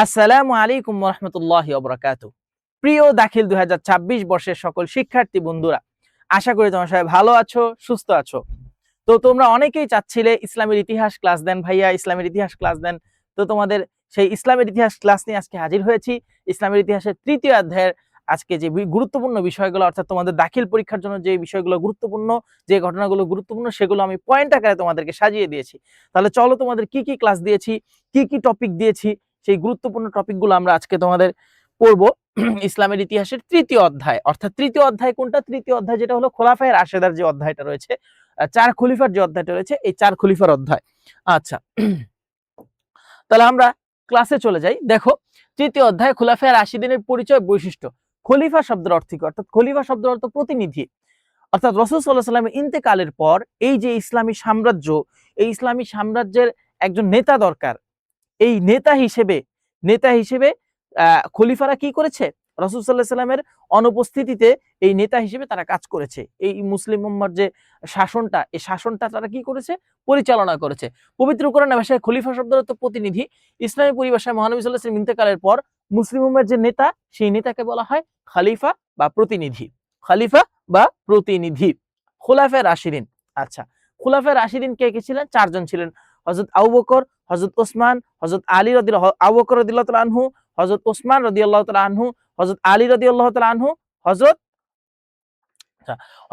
আসসালামু আলাইকুম ওয়া রাহমাতুল্লাহি ওয়া বারাকাতুহু। প্রিয় দাখিল ২০২৬ বর্ষের সকল শিক্ষার্থী বন্ধুরা, আশা করি তোমরা সবাই ভালো আছো, সুস্থ আছো। তো তোমরা অনেকেই চাচ্ছিলে ইসলামের ইতিহাস ক্লাস দেন ভাইয়া, ইসলামের ইতিহাস ক্লাস দেন। তো তোমাদের সেই ইসলামের ইতিহাস ক্লাস নিয়ে আজকে হাজির হয়েছি। ইসলামের ইতিহাসের ৩য় অধ্যায়ের আজকে যে গুরুত্বপূর্ণ বিষয়গুলো, অর্থাৎ তোমাদের দাখিল পরীক্ষার জন্য যে বিষয়গুলো গুরুত্বপূর্ণ, যে ঘটনাগুলো গুরুত্বপূর্ণ, সেগুলো আমি পয়েন্ট আকারে তোমাদেরকে সাজিয়ে দিয়েছি। তাহলে চলো তোমাদের কি কি ক্লাস দিয়েছি, কি কি টপিক দিয়েছি, সেই গুরুত্বপূর্ণ টপিকগুলো আমরা আজকে তোমাদের পড়বো। ইসলামের ইতিহাসের ৩য় অধ্যায়, অর্থাৎ ৩য় অধ্যায় কোনটা? ৩য় অধ্যায় যেটা হলো খোলাফায়ে রাশেদার যে অধ্যায়টা রয়েছে, ৪ খলিফার যে অধ্যায়টা রয়েছে, এই ৪ খলিফার অধ্যায়। আচ্ছা, তাহলে আমরা ক্লাসে চলে যাই। দেখো, ৩য় অধ্যায় খোলাফায়ে রাশিদিনের পরিচয় বৈশিষ্ট্য। খলিফা শব্দের অর্থ কি? অর্থাৎ খলিফা শব্দের অর্থ প্রতিনিধি। অর্থাৎ রাসূল সাল্লাল্লাহু আলাইহি ওয়াসাল্লামের ইন্তেকালের পর এই যে ইসলামী সাম্রাজ্য, এই ইসলামী সাম্রাজ্যের একজন নেতা দরকার। এই নেতা হিসেবে খলিফারা কি করেছে? রাসূল সাল্লাল্লাহু আলাইহি ওয়াসাল্লামের অনুপস্থিতিতে এই নেতা হিসেবে তারা কাজ করেছে। এই মুসলিম উম্মার যে শাসনটা, এই শাসনটা তারা কি করেছে? পরিচালনা করেছে। পবিত্র কোরআনের ভাষায় খলিফা শব্দের অর্থ প্রতিনিধি। ইসলামী পরিভাষায় মহানবী সাল্লাল্লাহু আলাইহি ওয়াসাল্লাম ইন্তেকালের পর মুসলিম উম্মার যে নেতা, সেই নেতাকে বলা হয় খলিফা বা প্রতিনিধি। খলিফা বা প্রতিনিধি। খুলাফায়ে রাশিদিন। আচ্ছা, খুলাফায়ে রাশিদিন কে কে ছিলেন? ৪ জন ছিলেন। হযরত আবু বকর, হযরত ওসমান, হযরত আলী আবু বকর রাদিয়াল্লাহু তাআলা আনহু, হযরত ওসমান রাদিয়াল্লাহু তাআলা আনহু, হযরত আলী রাদিয়াল্লাহু তাআলা আনহু, হযরত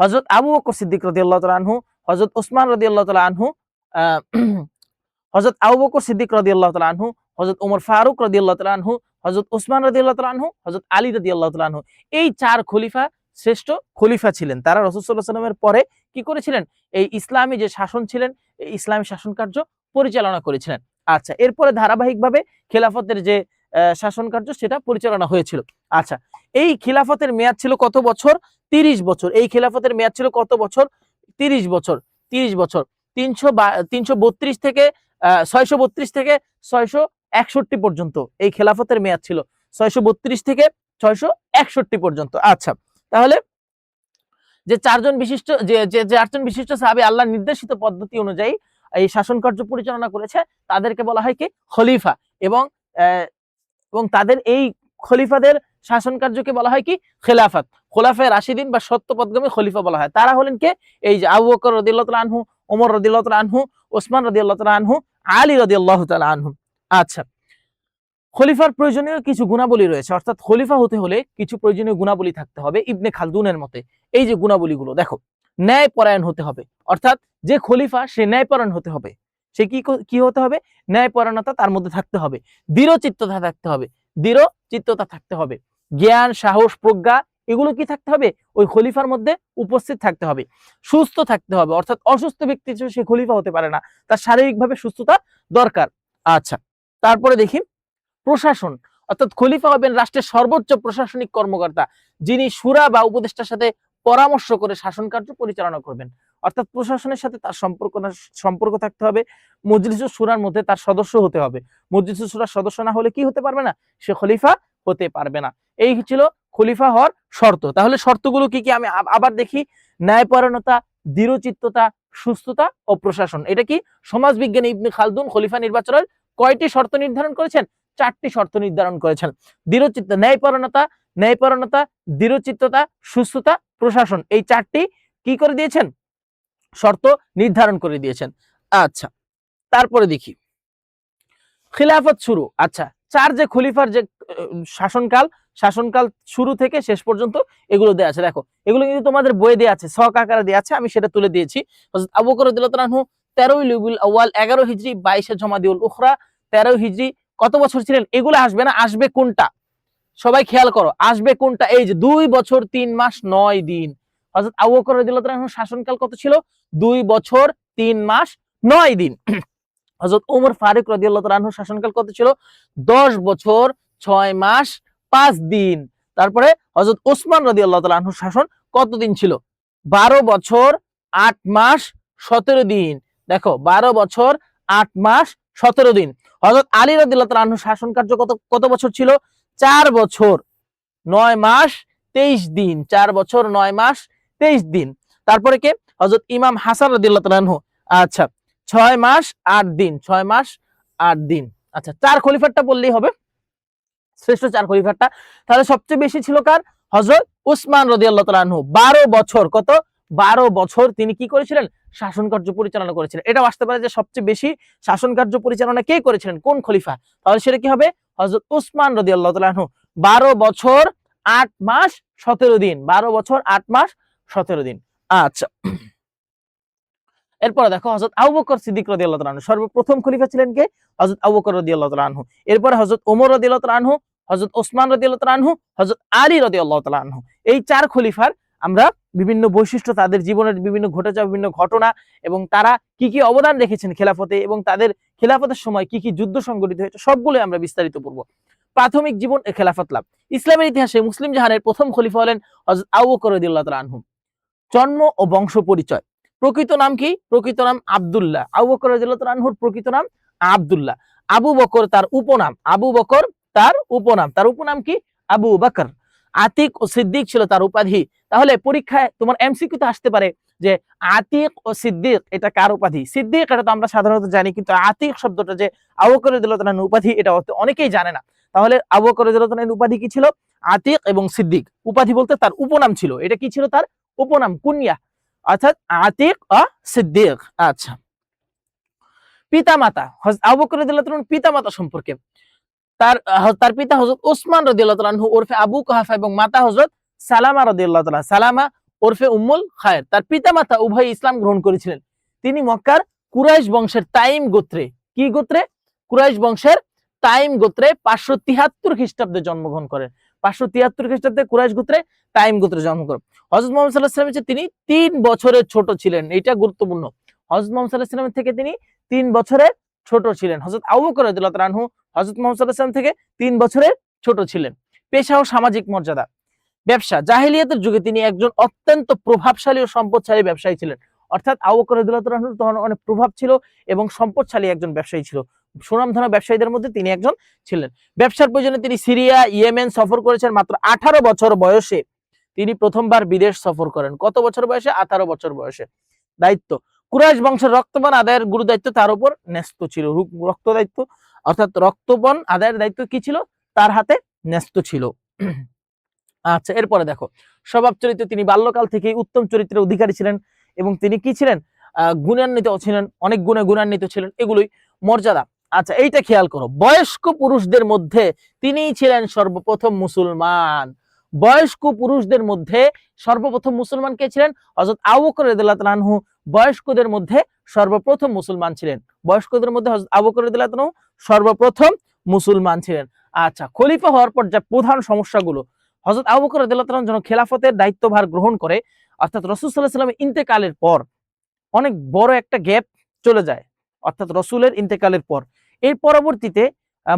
হযরত আবু বকর সিদ্দিক রাদিয়াল্লাহু তাআলা আনহু, হযরত ওসমান রাদিয়াল্লাহু তাআলা আনহু, আ হযরত আবু বকর সিদ্দিক রাদিয়াল্লাহু তাআলা আনহু, হযরত ওমর ফারুক রাদিয়াল্লাহু তাআলা আনহু, হযরত ওসমান রাদিয়াল্লাহু তাআলা আনহু, হযরত আলী রাদিয়াল্লাহু তাআলা আনহু। এই ৪ খলিফা শ্রেষ্ঠ খলিফা ছিলেন। তারা রাসূল সাল্লাল্লাহু আলাইহি ওয়াসাল্লামের পরে কি করেছিলেন? এই ইসলামী যে শাসন ছিলেন, এই ইসলামী শাসন কার্য পরিচালনা করেছিলেন। আচ্ছা, এরপরে ধারাবাহিকভাবে খেলাফতের যে শাসন কার্য, সেটা পরিচালনা হয়েছিল। আচ্ছা, এই খিলাফতের মেয়াদ ছিল কত বছর? ৩০ বছর। এই খেলাফতের মেয়াদ ছিল কত বছর? ৩০ বছর। ৩০ বছর। ৩৩২ থেকে ৬৩২ থেকে ৬৬১ পর্যন্ত এই খেলাফতের মেয়াদ ছিল। ৬৩২ থেকে ৬৬১ পর্যন্ত। আচ্ছা, তাহলে যে ৪ জন বিশিষ্ট যে ৪ জন বিশিষ্ট সাহাবী আল্লাহর নির্দেশিত পদ্ধতি অনুযায়ী এই শাসন কার্য পরিচালনা করেছে, তাদেরকে বলা হয় কি? খলিফা। এবং তাদের এই খলিফাদের শাসন কার্যকে বলা হয় কি? খেলাফত। খোলাফায়ে রাশিদিন বা সত্যপথগামী খলিফা বলা হয়। তারা হলেন কে? এই যে আবু বকর রাদিয়াল্লাহু তাআলা আনহু, ওমর রাদিয়াল্লাহু তাআলা আনহু, ওসমান রাদিয়াল্লাহু তাআলা আনহু, আলী রাদিয়াল্লাহু তাআলা আনহু। আচ্ছা, খলিফার প্রয়োজনীয় কিছু গুণাবলী রয়েছে, অর্থাৎ খলিফা হতে হলে কিছু প্রয়োজনীয় গুণাবলী থাকতে হবে ইবনে খালদুনের মতে। এই যে গুণাবলীগুলো দেখো, ন্যায়পরায়ণ হতে হবে, অর্থাৎ যে খলিফা সে ন্যায়পরায়ণ হতে হবে। সে কি হতে হবে? ন্যায়পরায়ণতা তার মধ্যে থাকতে হবে। দৃঢ়চিত্ততা থাকতে হবে। দৃঢ়চিত্ততা থাকতে হবে। জ্ঞান, সাহস, প্রজ্ঞা, এগুলো কি থাকতে হবে? ওই খলিফার মধ্যে উপস্থিত থাকতে হবে। সুস্থ থাকতে হবে, অর্থাৎ অসুস্থ ব্যক্তি সে খলিফা হতে পারে না, তার শারীরিকভাবে সুস্থতা দরকার। আচ্ছা, তারপরে দেখি প্রশাসন, অর্থাৎ খলিফা হবেন রাষ্ট্রের সর্বোচ্চ প্রশাসনিক কর্মকর্তা, যিনি শুরা বা উপদেষ্টার সাথে পরামর্শ করে শাসন কার্য পরিচালনা করবেন। অর্থাৎ প্রশাসনের সাথে তার সম্পর্ক থাকতে হবে। মজলিসুস শুরার মধ্যে তার সদস্য হতে হবে। মজলিসুস শুরার সদস্য না হলে কি হতে পারবে না? সে খলিফা হতে পারবে না। এই ছিল খলিফা হওয়ার শর্ত। তাহলে শর্তগুলো কি কি আমি আবার দেখি। ন্যায়পরায়ণতা, দৃঢ়চিত্ততা, সুস্থতা ও প্রশাসন। এটা কি সমাজবিজ্ঞানী ইবনে খালদুন খলিফা নির্বাচনের কয়টি শর্ত নির্ধারণ করেছেন? 4টি শর্ত নির্ধারণ করেছেন। ন্যায়পরায়ণতা, দৃঢ়চিত্ততা, সুস্থতা, প্রশাসন, এই 4টি কি করে দিয়েছেন? শর্ত নির্ধারণ করে দিয়েছেন। আচ্ছা, তারপরে দেখি খিলাফত শুরু। আচ্ছা, 4 যে খলিফার যে শাসনকাল শুরু থেকে শেষ পর্যন্ত এগুলো দেয়া আছে। দেখো, এগুলো কিন্তু তোমাদের বইয়ে দেয়া আছে, ছক আকারে দেয়া আছে, আমি সেটা তুলে দিয়েছি। হযরত আবু বকর রাদিয়াল্লাহু তাআলা আনহু 13 রবিউল আউয়াল 11 হিজরি 22 জমাদিউল উখরা 13 হিজরি কত বছর ছিলেন? এগুলো আসবে না, আসবে কোনটা? সবাই খেয়াল করো, আসবে কোনটা? এই যে 2 বছর 3 মাস 9 দিন। হযরত আবু বকর রাদিয়াল্লাহু তাআলা আনহু শাসনকাল কত ছিল? 2 বছর 3 মাস 9 দিন। হযরত ওমর ফারুক রাদিয়াল্লাহু তাআলা আনহু শাসনকাল কত ছিল? 10 বছর 6 মাস 5 দিন। তারপরে হযরত ওসমান রাদিয়াল্লাহু তাআলা আনহু শাসন কত দিন ছিল? 12 বছর 8 মাস 17 দিন। দেখো, 12 বছর 8 মাস 17 দিন। হযরত আলী রাদিয়াল্লাহু তাআলা আনহু শাসন কার্য কত বছর ছিল? 4 বছর 9 মাস 23 দিন। 4 বছর 9 মাস 23 দিন। তারপরে কে? হযরত ইমাম হাসান রাদিয়াল্লাহু তাআলা আনহু। আচ্ছা, 6 মাস 8 দিন। 6 মাস 8 দিন। আচ্ছা, 4 খলিফারটা বললেই হবে। শ্রেষ্ঠ 4 খলিফারটা, তাহলে সবচেয়ে বেশি ছিল কার? হযরত উসমান রাদিয়াল্লাহু তাআলা আনহু। 12 বছর, কত? 12 বছর তিনি কি করেছিলেন? শাসন কার্য পরিচালনা করেছিলেন। এটাও আসতে পারে যে সবচেয়ে বেশি শাসন কার্য পরিচালনা কে করেছিলেন, কোন খলিফা? তাহলে সেটা কি হবে? হযরত উসমান রাদিয়াল্লাহু তাআলা আনহু। 12 বছর 8 মাস 17 দিন। 12 বছর 8 মাস 17 দিন। আচ্ছা, এরপরে দেখো হযরত আবু বকর সিদ্দিক রাদিয়াল্লাহু তাআলা আনহু। সর্বপ্রথম খলিফা ছিলেন কে? হযরত আবু বকর রাদিয়াল্লাহু তাআলা আনহু। এরপরে হযরত ওমর রাদিয়াল্লাহু তাআলা আনহু, হযরত ওসমান রাদিয়াল্লাহু তাআলা আনহু, হযরত আলী রাদিয়াল্লাহু তাআলা আনহু। এই 4 খলিফার আমরা বিভিন্ন বৈশিষ্ট্য, তাদের জীবনের বিভিন্ন ঘটে যাওয়া বিভিন্ন ঘটনা এবং তারা কি কি অবদান রেখেছেন খেলাফতে এবং তাদের খেলাফতের সময় কি কি যুদ্ধ সংঘটিত হয়েছে সবগুলো আমরা বিস্তারিত পড়ব। প্রাথমিক জীবন এ খেলাফত লাভ। ইসলামের ইতিহাসে মুসলিম জাহানের প্রথম খলিফা হলেন হযরত আবু বকর রাদিয়াল্লাহু তাআলা আনহু। জন্ম ও বংশ পরিচয়। প্রকৃত নাম কি? প্রকৃত নাম আব্দুল্লাহ। আবু বকর রাদিয়াল্লাহু তাআলা আনহুর প্রকৃত নাম আব্দুল্লাহ। আবু বকর তার উপনাম। আবু বকর তার উপনাম। তার উপনাম কি? আবু বকর। আতিক ও সিদ্দিক ছিল তার উপাধি। তাহলে পরীক্ষায় তোমার এমসিকিউ তে আসতে পারে যে আতিক ও সিদ্দিক এটা কার উপাধি? সিদ্দিক এটা তো আমরা সাধারণত জানি, কিন্তু আতিক শব্দটা যে আবু বকর রাদিয়াল্লাহু তাআলা আনহুর উপাধি এটা অনেকেই জানে না। তাহলে আবু বকর রাদিয়াল্লাহু তাআলা আনহুর উপাধি কি ছিল? আতিক এবং সিদ্দিক। উপাধি বলতে তার উপনাম ছিল। এটা কি ছিল? তার উপনাম, কুনিয়া, অর্থাৎ আতিক ও সিদ্দিক। আচ্ছা, পিতামাতা। হযরত আবু বকর রাদিয়াল্লাহু তাআলা পিতামাতা সম্পর্কে, তার পিতা হযরত ওসমান রাদিয়াল্লাহু তাআলা আনহু ওরফে আবু কুহাফা এবং মাতা হযরত সালামা রাদিয়াল্লাহু তাআলা, সালামা ওরফে উম্মুল খায়ের। তার পিতামাতা উভয় ইসলাম গ্রহণ করেছিলেন। তিনি মক্কার কুরাইশ বংশের তাইম গোত্রে, কি গোত্রে? কুরাইশ বংশের তাইম গোত্রে 573 খ্রিস্টাব্দে জন্মগ্রহণ করেন। 573 খ্রিস্টাব্দে কুরাইশ গোত্রে তাইম গোত্রে জন্মগ্রহণ। হযরত মুহাম্মদ সাল্লাল্লাহু আলাইহি ওয়াসাল্লাম তিনি 3 বছরের ছোট ছিলেন। এটা গুরুত্বপূর্ণ। হযরত মুহাম্মদ সাল্লাল্লাহু আলাইহি ওয়াসাল্লাম থেকে তিনি 3 বছরের ছোট ছিলেন। হযরত আবু বকর রাদিয়াল্লাহু তাআলা আনহু হযরত মুহাম্মদ সাল্লাল্লাহু আলাইহি ওয়াসাল্লাম থেকে 3 বছরের ছোট ছিলেন। পেশা ও সামাজিক মর্যাদা। ব্যবসা। জাহেলিয়াতের যুগে তিনি একজন অত্যন্ত প্রভাবশালী ও সম্পদশালী ব্যবসায়ী ছিলেন। অর্থাৎ আবু বকর রাদিয়াল্লাহু তাআলা আনহু তখন অনেক প্রভাব ছিল এবং সম্পদশালী একজন ব্যবসায়ী ছিল। সুনামধন্য ব্যবসায়ীদের মধ্যে তিনি একজন ছিলেন। ব্যবসার প্রয়োজনে তিনি সিরিয়া, ইয়েমেন সফর করেছেন। মাত্র 18 বছর বয়সে তিনি প্রথমবার বিদেশ সফর করেন। কত বছর বয়সে? 18 বছর বয়সে। দায়িত্ব। কুরাইশ বংশের রক্তপান আদায়ের গুরু দায়িত্ব তার উপর ন্যস্ত ছিল। রক্ত দায়িত্ব অর্থাৎ রক্তপান আদায়ের দায়িত্ব কি ছিল? তার হাতে ন্যস্ত ছিল। আচ্ছা, এরপরে দেখো স্বভাব চরিত্র। তিনি বাল্যকাল থেকেই উত্তম চরিত্রের অধিকারী ছিলেন এবং তিনি কি ছিলেন? গুণান্বিত ছিলেন, অনেক গুণে গুণান্বিত ছিলেন। এগুলোই মর্যাদা। আচ্ছা, এইটা খেয়াল করো, বয়স্ক পুরুষদের মধ্যে তিনিই ছিলেন সর্বপ্রথম মুসলমান। বয়স্ক পুরুষদের মধ্যে সর্বপ্রথম মুসলমান কে ছিলেন? হযরত আবু বকর রাদিয়াল্লাহু তাআলা আনহু বয়স্কদের মধ্যে সর্বপ্রথম মুসলমান ছিলেন। বয়স্কদের মধ্যে হযরত আবু বকর রাদিয়াল্লাহু তাআলা আনহু সর্বপ্রথম মুসলমান ছিলেন। আচ্ছা, খলিফা হওয়ার পর যা প্রধান সমস্যাগুলো, হযরত আবু বকর রাদিয়াল্লাহু তাআলা যখন খেলাফতের দায়িত্বভার গ্রহণ করে, অর্থাৎ রাসূল সাল্লাল্লাহু আলাইহি ওয়াসাল্লামের ইন্তেকালের পর অনেক বড় একটা গ্যাপ চলে যায়, অর্থাৎ রাসূলের ইন্তেকালের পর। এর পরবর্তীতে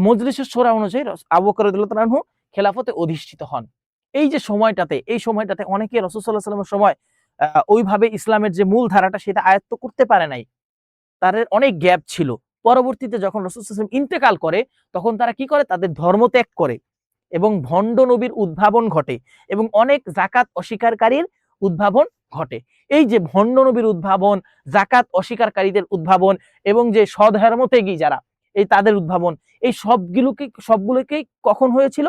মজলিসের শূরা অনুযায়ী আবু বকর রাদিয়াল্লাহু তাআলা আনহু খেলাফতে অধিষ্ঠিত হন। এই যে সময়টাতে অনেকে রাসূল সাল্লাল্লাহু আলাইহি ওয়াসাল্লামের সময় ওইভাবে ইসলামের যে মূল ধারাটা সেটা আয়ত্ত করতে পারে নাই। তাদের অনেক গ্যাপ ছিল। পরবর্তীতে যখন রাসূল সাল্লাল্লাহু আলাইহি ওয়াসাল্লাম ইন্তেকাল করে তখন তারা কি করে? তাদের ধর্ম ত্যাগ করে এবং ভণ্ড নবীর উদ্ভাবন ঘটে এবং অনেক যাকাত অস্বীকারীর উদ্ভাবন ঘটে। এই যে ভণ্ড নবীর উদ্ভাবন, যাকাত অস্বীকারীদের উদ্ভাবন এবং যে সধর্মত্যাগী যারা, এই তাদের উদ্ভাবন, এই সবগুলোকেই কখন হয়েছিল?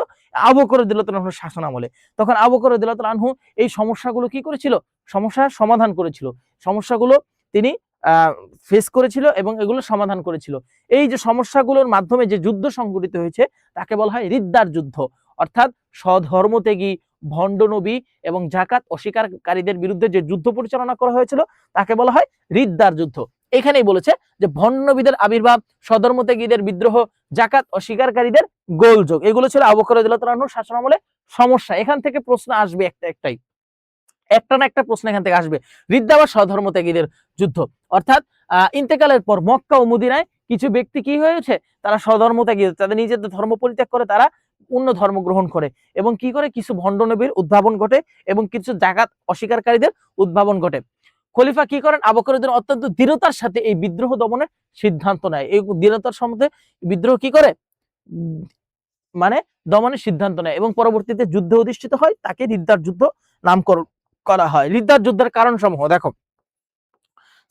আবু বকর রাদিয়াল্লাহু তাআলা আনহুর শাসন আমলে। তখন আবু বকর রাদিয়াল্লাহু তাআলা আনহু এই সমস্যাগুলো কি করেছিল? সমস্যার সমাধান করেছিল। সমস্যাগুলো তিনি ফেস করেছিল এবং এগুলো সমাধান করেছিল। এই যে সমস্যাগুলোর মাধ্যমে যে যুদ্ধ সংঘটিত হয়েছে তাকে বলা হয় রিদ্দার যুদ্ধ। অর্থাৎ স্বধর্মত্যাগী, ভণ্ড নবী এবং যাকাত অস্বীকারীদের বিরুদ্ধে যে যুদ্ধ পরিচালনা করা হয়েছিল তাকে বলা হয় রিদ্দার যুদ্ধ। এখানেই বলেছে যে ভণ্ড নবীদের আবির্ভাব, স্বধর্মত্যাগীদের বিদ্রোহ, যাকাত অস্বীকারীদের গোলযোগ, এগুলো ছিল আবু বকর রাদিয়াল্লাহু তাআলা আনহুর শাসনামলে সমস্যা। এখান থেকে প্রশ্ন আসবে একটা না একটা প্রশ্ন এখান থেকে আসবে। রিদ্দা বা স্বধর্মত্যাগীদের যুদ্ধ, অর্থাৎ ইন্তেকালের পর মক্কা ও মদিনায় কিছু ব্যক্তি কি হয়েছে? তারা স্বধর্মত্যাগী, তাদের নিজেদের ধর্ম পরিত্যাগ করে তারা অন্য ধর্ম গ্রহণ করে এবং কি করে? কিছু ভণ্ড নবীর উদ্ভাবন ঘটে এবং কিছু যাকাত অস্বীকারীদের উদ্ভাবন ঘটে। খলিফা কি করেন? আবু বকর রাদিয়াল্লাহু অত্যন্ত দৃঢ়তার সাথে এই বিদ্রোহ দমনের সিদ্ধান্ত নেয়। এই দৃঢ়তার সম্বন্ধে বিদ্রোহ কি করে? মানে দমনের সিদ্ধান্ত নেয় এবং পরবর্তীতে যুদ্ধে অধিষ্ঠিত হয়, তাকে রিদ্দার যুদ্ধ নামকরণ করা হয়। রিদ্দার যুদ্ধের কারণ সমূহ দেখো,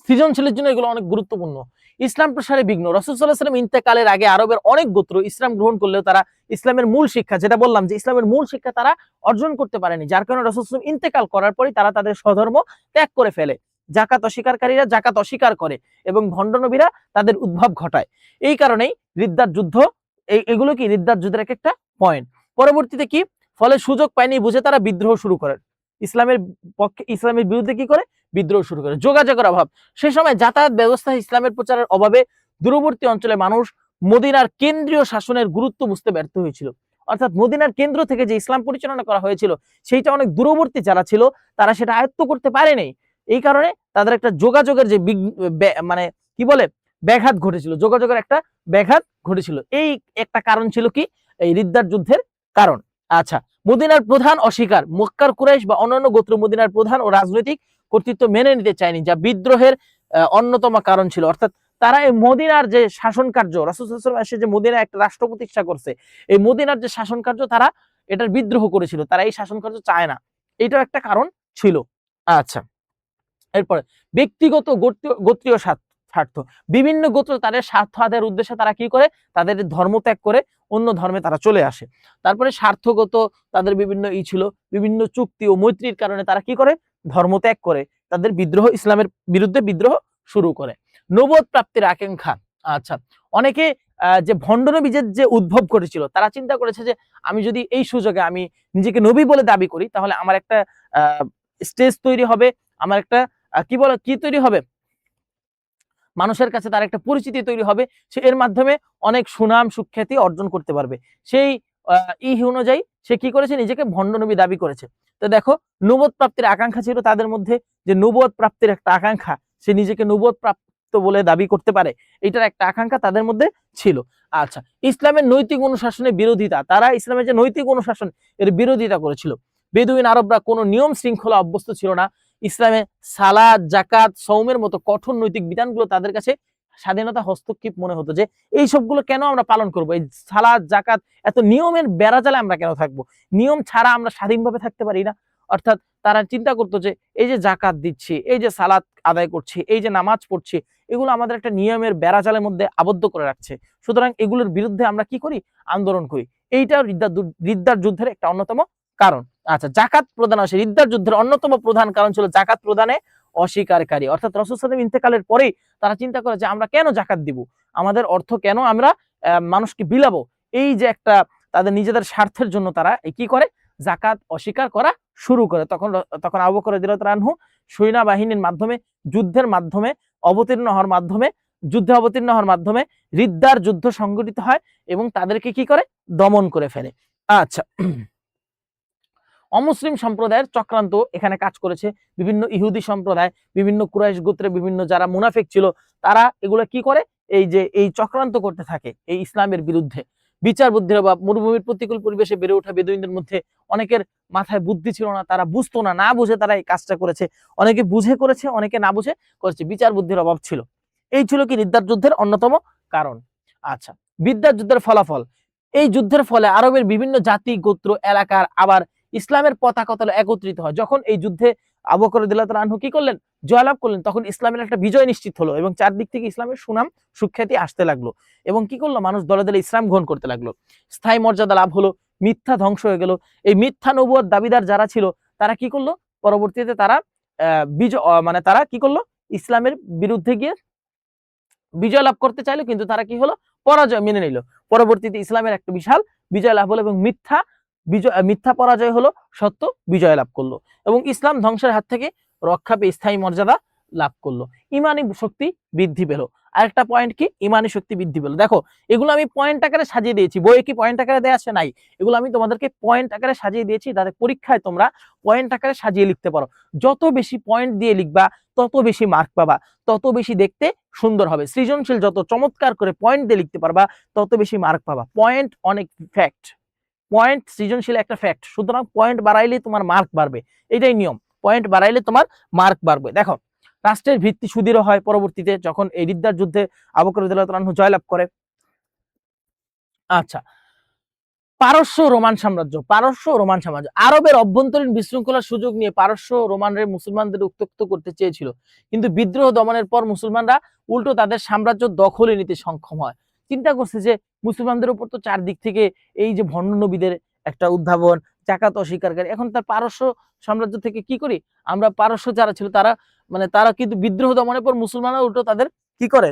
সৃজনশীলের জন্য এগুলো অনেক গুরুত্বপূর্ণ। ইসলাম প্রসারে বিঘ্ন। রাসূল সাল্লাল্লাহু আলাইহি ওয়াসাল্লাম ইন্তেকালের আগে আরবের অনেক গোত্র ইসলাম গ্রহণ করলেও তারা ইসলামের মূল শিক্ষা, যেটা বললাম যে ইসলামের মূল শিক্ষা তারা অর্জন করতে পারেনি, যার কারণে রাসূল সাল্লাল্লাহু আলাইহি ওয়াসাল্লাম ইন্তেকাল করার পরই তারা তাদের স্বধর্ম ত্যাগ করে ফেলে। জাকাত অস্বীকারীরা জাকাত অস্বীকার করে এবং ভণ্ড নবীরা তাদের উদ্ভব ঘটায়। এই কারণেই রিদ্দার যুদ্ধ, এগুলো কি রিদ্দার যুদ্ধের এক একটা পয়েন্ট। পরবর্তীতে কি, ফলে সুযোগ পায়নি বুঝে তারা বিদ্রোহ শুরু করে, ইসলামের পক্ষে, ইসলামের বিরুদ্ধে কি করে, বিদ্রোহ শুরু করে। যোগাযোগের অভাব, সে সময় যাতায়াত ব্যবস্থা ইসলামের প্রচারের অভাবে দূরবর্তী অঞ্চলে মানুষ মদিনার কেন্দ্রীয় শাসনের গুরুত্ব বুঝতে ব্যর্থ হয়েছিল। অর্থাৎ মদিনার কেন্দ্র থেকে যে ইসলাম পরিচালনা করা হয়েছিল সেইটা অনেক দূরবর্তী যারা ছিল তারা সেটা আয়ত্ত করতে পারেনি। এই কারণে তাদের একটা যোগাযোগের যে মানে কি বলে ব্যাঘাত ঘটেছিল, যোগাযোগের একটা ব্যাঘাত ঘটেছিল। এই একটা কারণ ছিল কি, এই রিদ্দার যুদ্ধের কারণ। আচ্ছা, মদিনার প্রধান অস্বীকার, মক্কার কুরাইশ বা অন্যান্য গোত্র মদিনার প্রধান ও রাজনৈতিক কর্তৃত্ব মেনে নিতে চায়নি, যা বিদ্রোহের অন্যতম কারণ ছিল। অর্থাৎ তারা এই মদিনার যে শাসন কার্য, রাসূল সাল্লাল্লাহু আলাইহি ওয়াসাল্লাম এসে যে মদিনায় একটা রাষ্ট্র প্রতিষ্ঠা করছে, এই মদিনার যে শাসন কার্য তারা এটার বিদ্রোহ করেছিল, তারা এই শাসন কার্য চায় না, এটাও একটা কারণ ছিল। আচ্ছা, এরপরে ব্যক্তিগত গোত্রীয় স্বার্থ, বিভিন্ন গোত্র তাদের স্বার্থ আদায়ের উদ্দেশ্যে তারা কি করে, তাদের ধর্ম ত্যাগ করে অন্য ধর্মে তারা চলে আসে। তারপরে স্বার্থগত তাদের বিভিন্ন ছিল, বিভিন্ন চুক্তি ও মৈত্রীর কারণে তারা কি করে, ধর্ম ত্যাগ করে তাদের বিদ্রোহ, ইসলামের বিরুদ্ধে বিদ্রোহ শুরু করে। নবুয়ত প্রাপ্তির আকাঙ্ক্ষা, আচ্ছা, অনেকে যে ভণ্ড নবীদের যে উদ্ভব করেছিল তারা চিন্তা করেছে যে আমি যদি এই সুযোগে আমি নিজেকে নবী বলে দাবি করি তাহলে আমার একটা স্টেজ তৈরি হবে, আমার একটা কি তৈরি হবে, মানুষের কাছে তার একটা পরিচিতি তৈরি হবে, সে এর মাধ্যমে অনেক সুনাম সুখ্যাতি অর্জন করতে পারবে। সেই অনুযায়ী সে কি করেছে, নিজেকে ভণ্ড নবী দাবি করেছে। তো দেখো, নবুয়ত প্রাপ্তির আকাঙ্ক্ষা ছিল তাদের মধ্যে, যে নবুয়ত প্রাপ্তির একটা আকাঙ্ক্ষা, সে নিজেকে নবুয়ত প্রাপ্ত বলে দাবি করতে পারে, এটার একটা আকাঙ্ক্ষা তাদের মধ্যে ছিল। আচ্ছা, ইসলামের নৈতিক অনুশাসনের বিরোধিতা, তারা ইসলামের যে নৈতিক অনুশাসন এর বিরোধিতা করেছিল। বেদুইন আরবরা কোনো নিয়ম শৃঙ্খলা অভ্যস্ত ছিল না। ইসলামে সালাত, জাকাত, সওমের মতো কঠোর নৈতিক বিধানগুলো তাদের কাছে স্বাধীনতা হস্তক্ষেপ মনে হতো, যে এই সবগুলো কেন আমরা পালন করব, এই সালাত জাকাত এত নিয়মের বেড়াজালে আমরা কেন থাকবো, নিয়ম ছাড়া আমরা স্বাধীনভাবে থাকতে পারি না। অর্থাৎ তারা চিন্তা করতো যে এই যে জাকাত দিচ্ছি, এই যে সালাত আদায় করছি, এই যে নামাজ পড়ছি, এগুলো আমাদের একটা নিয়মের বেড়াজালের মধ্যে আবদ্ধ করে রাখছে, সুতরাং এগুলোর বিরুদ্ধে আমরা কি করি, আন্দোলন করি। এইটাও রিদ্দার যুদ্ধের একটা অন্যতম কারণ। আচ্ছা, জাকাত প্রদান আসে, রিদ্দার যুদ্ধের অন্যতম প্রধান কারণ ছিল জাকাত প্রদানে অস্বীকারী। অর্থাৎ রাসূল সাল্লাল্লাহু আলাইহি ওয়াসাল্লাম ইন্তেকালের পরেই তারা চিন্তা করে যে আমরা কেন জাকাত দিব, আমাদের অর্থ কেন আমরা মানুষকে বিলাবো, এই যে একটা তাদের নিজেদের স্বার্থের জন্য তারা কি করে, জাকাত অস্বীকার করা শুরু করে। তখন আবু বকর রাদিয়াল্লাহু তাআলা আনহু সৈন্যবাহিনীর মাধ্যমে, যুদ্ধের মাধ্যমে যুদ্ধে অবতীর্ণ হওয়ার মাধ্যমে রিদ্দার যুদ্ধ সংগঠিত হয় এবং তাদেরকে কি করে, দমন করে ফেলে। আচ্ছা, অমুসলিম সম্প্রদায়ের চক্রান্ত এখানে কাজ করেছে, বিভিন্ন ইহুদি সম্প্রদায়, বিভিন্ন কুরাইশ গোত্রে বিভিন্ন যারা মুনাফিক ছিল, তারা এগুলো কি করে, এই যে এই চক্রান্ত করতে থাকে এই ইসলামের বিরুদ্ধে। বিচার বুদ্ধির অভাব, মরুভূমির প্রতিকূল পরিবেশে বেড়ে ওঠা বেদুইনদের মধ্যে অনেকের মাথায় বুদ্ধি ছিল না, তারা বুঝতো না, না বুঝে তারা এই কাজটা করেছে, অনেকে বুঝে করেছে, অনেকে না বুঝে করেছে, বিচার বুদ্ধির অভাব ছিল। এই ছিল কি রিদ্দার যুদ্ধের অন্যতম কারণ। আচ্ছা, রিদ্দার যুদ্ধের ফলাফল, এই যুদ্ধের ফলে আরবের বিভিন্ন জাতি গোত্র এলাকার আবার ইসলামের পতাকা তলে একত্রিত হয়। যখন এই যুদ্ধে আবু বকর রাদিয়াল্লাহু তাআলা আনহু কি করলেন, জয়লাভ করলেন, তখন ইসলামের একটা বিজয় নিশ্চিত হলো এবং চারদিক থেকে ইসলামের সুনাম সুখ্যাতি আসতে লাগলো এবং কি করলো, মানুষ দলে দলে ইসলাম গ্রহণ করতে লাগলো, স্থায়ী মর্যাদা লাভ হলো, মিথ্যা ধ্বংস হয়ে গেল। এই মিথ্যা নবুয়ত দাবিদার যারা ছিল তারা কি করলো, পরবর্তীতে তারা তারা কি করলো, ইসলামের বিরুদ্ধে গিয়ে বিজয় লাভ করতে চাইলো, কিন্তু তারা কি হলো, পরাজয় মেনে নিল। পরবর্তীতে ইসলামের একটা বিশাল বিজয় লাভ হলো এবং মিথ্যা পরাজয় হলো, সত্য বিজয় লাভ করলো এবং ইসলাম ধ্বংসের হাত থেকে রক্ষা পেয়ে স্থায়ী মর্যাদা লাভ করলো, ইমানি শক্তি বৃদ্ধি পেল। আরেকটা পয়েন্ট কি, ইমানি শক্তি বৃদ্ধি পেল। দেখো, এগুলো আমি পয়েন্ট আকারে সাজিয়ে দিয়েছি, বইয়ে কি পয়েন্ট আকারে দেয়া আছে, নাই, এগুলো আমি তোমাদেরকে পয়েন্ট আকারে সাজিয়ে দিয়েছি, যাতে পরীক্ষায় তোমরা পয়েন্ট আকারে সাজিয়ে লিখতে পারো। যত বেশি পয়েন্ট দিয়ে লিখবা তত বেশি মার্ক পাবা, তত বেশি দেখতে সুন্দর হবে। সৃজনশীল যত চমৎকার করে পয়েন্ট দিয়ে লিখতে পারবা তত বেশি মার্ক পাবা। পয়েন্ট অনেক ফ্যাক্ট, পয়েন্ট সৃজনশীল একটা ফ্যাক্ট, সুতরাং পয়েন্ট বাড়াইলে তোমার মার্ক বাড়বে, এটাই নিয়ম, পয়েন্ট বাড়াইলে তোমার মার্ক বাড়বে। দেখো, রাষ্ট্রের ভিত্তি সুদৃঢ় হয় পরবর্তীতে যখন এই রিদ্দার যুদ্ধে আবু বকর রাদিয়াল্লাহু তাআলা আনহু জয়লাভ করে। আচ্ছা, পারস্য রোমান সাম্রাজ্য আরবের অভ্যন্তরীণ বিশৃঙ্খলার সুযোগ নিয়ে পারস্য রোমানরা মুসলমানদের উত্ত্যক্ত করতে চেয়েছিল, কিন্তু বিদ্রোহ দমনের পর মুসলমানরা উল্টো তাদের সাম্রাজ্য দখলে নিতে সক্ষম হয়। চিন্তা করছে যে মুসলমানদের উপর তো চারদিক থেকে এই যে ভণ্ড নবীদের একটা উদ্ভাবন, জাকাত অস্বীকারী, এখন তার পারস্য সাম্রাজ্য থেকে কি করি আমরা, পারস্য যারা ছিল তারা তারা কিন্তু বিদ্রোহ দমনের পর মুসলমানরা উল্টো তাদের কি করে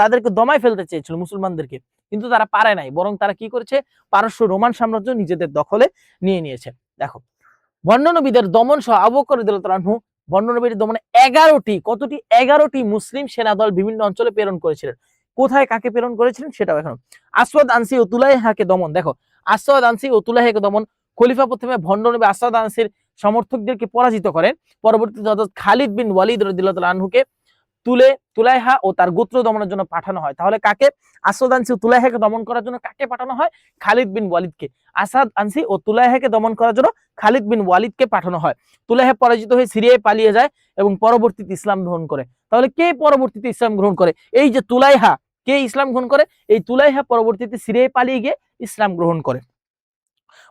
তাদেরকে দমায় ফেলতে চেয়েছিল মুসলমানদেরকে, কিন্তু তারা পারে নাই, বরং তারা কি করেছে পারস্য রোমান সাম্রাজ্য নিজেদের দখলে নিয়ে নিয়েছে। দেখো ভণ্ড নবীদের দমন সহ আবু বকর রাদিয়াল্লাহু তাআলা আনহু ভণ্ড নবীর দমনে 11টি মুসলিম সেনাদল বিভিন্ন অঞ্চলে প্রেরণ করেছিলেন। কোথায় কাকে প্রেরণ করেছিলেন সেটাও এখন। আসওয়াদ আনসি ও তুলাইহাকে দমন, দেখো আসওয়াদ আনসি ও তুলাইহাকে দমন, খলিফা প্রথমে ভণ্ড নবী আসওয়াদ আনসির সমর্থকদেরকে পরাজিত করেন, পরবর্তীতে হযরত খালিদ বিন ওয়ালিদ রাদিয়াল্লাহু তাআলা আনহুকে তুলাইহা ও তার গোত্র দমনের জন্য পাঠানো হয়। তাহলে কাকে, আসাদ আনসি ও তুলাইহাকে দমন করার জন্য কাকে পাঠানো হয়? খালিদ বিন ওয়ালিদকে। আসাদ আনসি ও তুলাইহাকে দমন করার জন্য খালিদ বিন ওয়ালিদকে পাঠানো হয়। তুলাইহা পরাজিত হয়ে সিরিয়ায় পালিয়ে যায় এবং পরবর্তীতে ইসলাম গ্রহণ করে। তাহলে কে পরবর্তীতে ইসলাম গ্রহণ করে? এই যে তুলাইহা, কে ইসলাম গ্রহণ করে? এই তুলাইহা পরবর্তীতে সিরিয়ায় পালিয়ে গিয়ে ইসলাম গ্রহণ করে।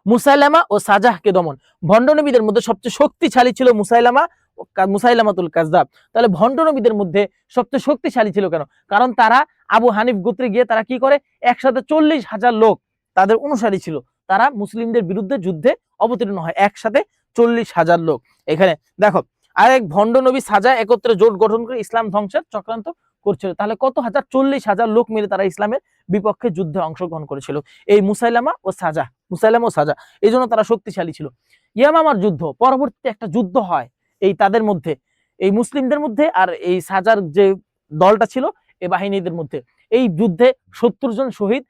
মুসাইলামা ও সাজাহকে দমন, ভণ্ড নবীদের মধ্যে সবচেয়ে শক্তিশালী ছিল মুসাইলামাতুল কাযযাব। তাহলে ভণ্ড নবীদের মধ্যে সবচেয়ে শক্তিশালী ছিল কেন? কারণ তারা আবু হানিফ গোত্রে গিয়ে তারা কি করে, একসাথে 40,000 লোক তাদের অনুসারী ছিল, তারা মুসলিমদের বিরুদ্ধে যুদ্ধে অবতীর্ণ হয়, একসাথে 40,000 লোক। এখানে দেখো আরেক ভণ্ড নবী সাজা একত্রে জোট গঠন করে ইসলাম ধ্বংসের চক্রান্ত করছিল। তাহলে কত হাজার? 40,000 লোক মিলে তারা ইসলামের বিপক্ষে যুদ্ধে অংশগ্রহণ করেছিল, এই মুসাইলামা ও সাজা। এই জন্য তারা শক্তিশালী ছিল। ইয়ামামার যুদ্ধ, পরবর্তীতে একটা যুদ্ধ হয় এই তাদের মধ্যে, এই মুসলিমদের মধ্যে আর এই সাজার যে দলটা ছিল এই বাহিনীদের মধ্যে। এই যুদ্ধে 70 জন শহীদ,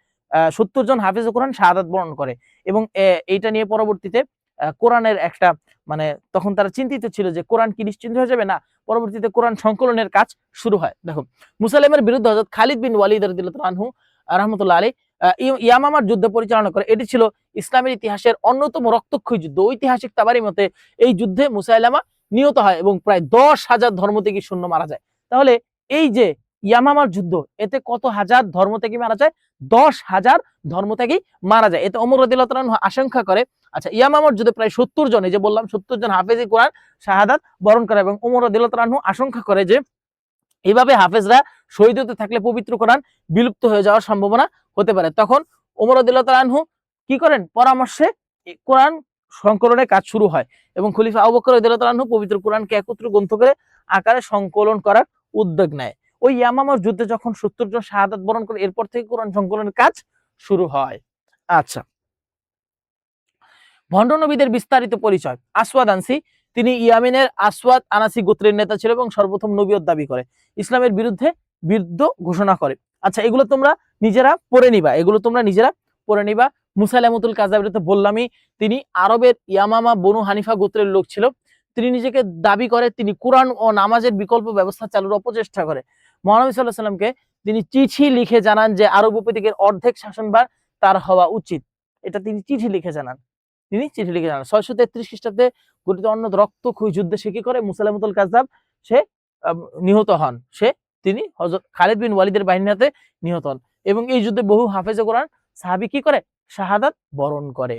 70 জন হাফেজে কোরআন শাহাদাত বরণ করে, এবং এইটা নিয়ে পরবর্তীতে কোরআনের একটা তখন তারা চিন্তিত ছিল যে কোরআন কি নিশ্চিন্ত হয়ে যাবে, না, পরবর্তীতে কোরআন সংকলনের কাজ শুরু হয়। দেখো মুসাইলামের বিরুদ্ধে হযরত খালিদ বিন ওয়ালিদ রাদিয়াল্লাহু আনহু রাহমাতুল্লাহ আলাইহি ইয়ামামার যুদ্ধ পরিচালনা করে। এটি ছিল ইসলামের ইতিহাসের অন্যতম রক্তক্ষয়ী যুদ্ধ। ঐতিহাসিক তাবারি মতে এই যুদ্ধে মুসাইলামা নিহত হয় এবং প্রায় 10,000 ধর্মত্যাগী সৈন্য মারা যায়। তাহলে এই যে ইয়ামামার যুদ্ধ, এতে কত হাজার ধর্মত্যাগী মারা যায়? 10,000 ধর্মত্যাগী মারা যায়। এতে ওমর রাদিয়াল্লাহু তাআলা আনহু আশঙ্কা করে, আচ্ছা ইয়ামামার যুদ্ধে প্রায় 70 জন, এই যে বললাম 70 জন হাফেজে কোরআন শাহাদাত বরণ করে, এবং ওমর রাদিয়াল্লাহু তাআলা আনহু আশঙ্কা করে যে এইভাবে হাফেজরা শহীদ হতে থাকলে পবিত্র কোরআন বিলুপ্ত হয়ে যাওয়ার সম্ভাবনা হতে পারে। তখন ওমর রাদিয়াল্লাহু তাআলা আনহু কি করেন? পরামর্শে কোরআন সংকলনের কাজ শুরু হয়, এবং খলিফা আবু বকর রাদিয়াল্লাহু তাআলা আনহু পবিত্র কোরআনকে একত্র গ্রন্থ করে আকারে সংকলন করার উদ্যোগ নেয়। ওই ইয়ামামার যুদ্ধে যখন 70 জন শাহাদাত বরণ করে, এরপর থেকে কোরআন সংকলনের কাজ শুরু হয়। আচ্ছা, ভণ্ড নবীদের বিস্তারিত পরিচয়। আসওয়াদ আনসি, তিনি ইয়ামিনের আসওয়াদ আনাসি গোত্রের নেতা ছিল এবং সর্বপ্রথম নবীয়ত দাবি করে, ইসলামের বিরুদ্ধে বিরুদ্ধ ঘোষণা করে। আচ্ছা, এগুলো তোমরা নিজেরা পড়ে নিবা। মুসাইলামাতুল কাযযাবের তো বললামই, তিনি আরবের ইয়ামামা বনু হানিফা গোত্রের লোক ছিল। তিনি নিজেকে দাবি করে তিনি কোরআন ও নামাজের বিকল্প ব্যবস্থা চালুর অপচেষ্টা করে। মহানবী সাল্লাল্লাহু আলাইহি সাল্লামকে তিনি চিঠি লিখে জানান যে আরব উপদ্বীপের অর্ধেক শাসনভার তার হওয়া উচিত। এটা তিনি চিঠি লিখে জানান। 633 খ্রিস্টাব্দে গঠিত অন্য রক্তক্ষয়ী যুদ্ধে সে কি করে? মুসাইলামাতুল কাযযাব সে নিহত হন। তিনি হযরত খালিদ বিন ওয়ালিদের বাহিনীর হাতে নিহত হন, এবং এই যুদ্ধে বহু হাফেজে কোরআন সাহাবী কি করে? শাহাদাত বরণ করে।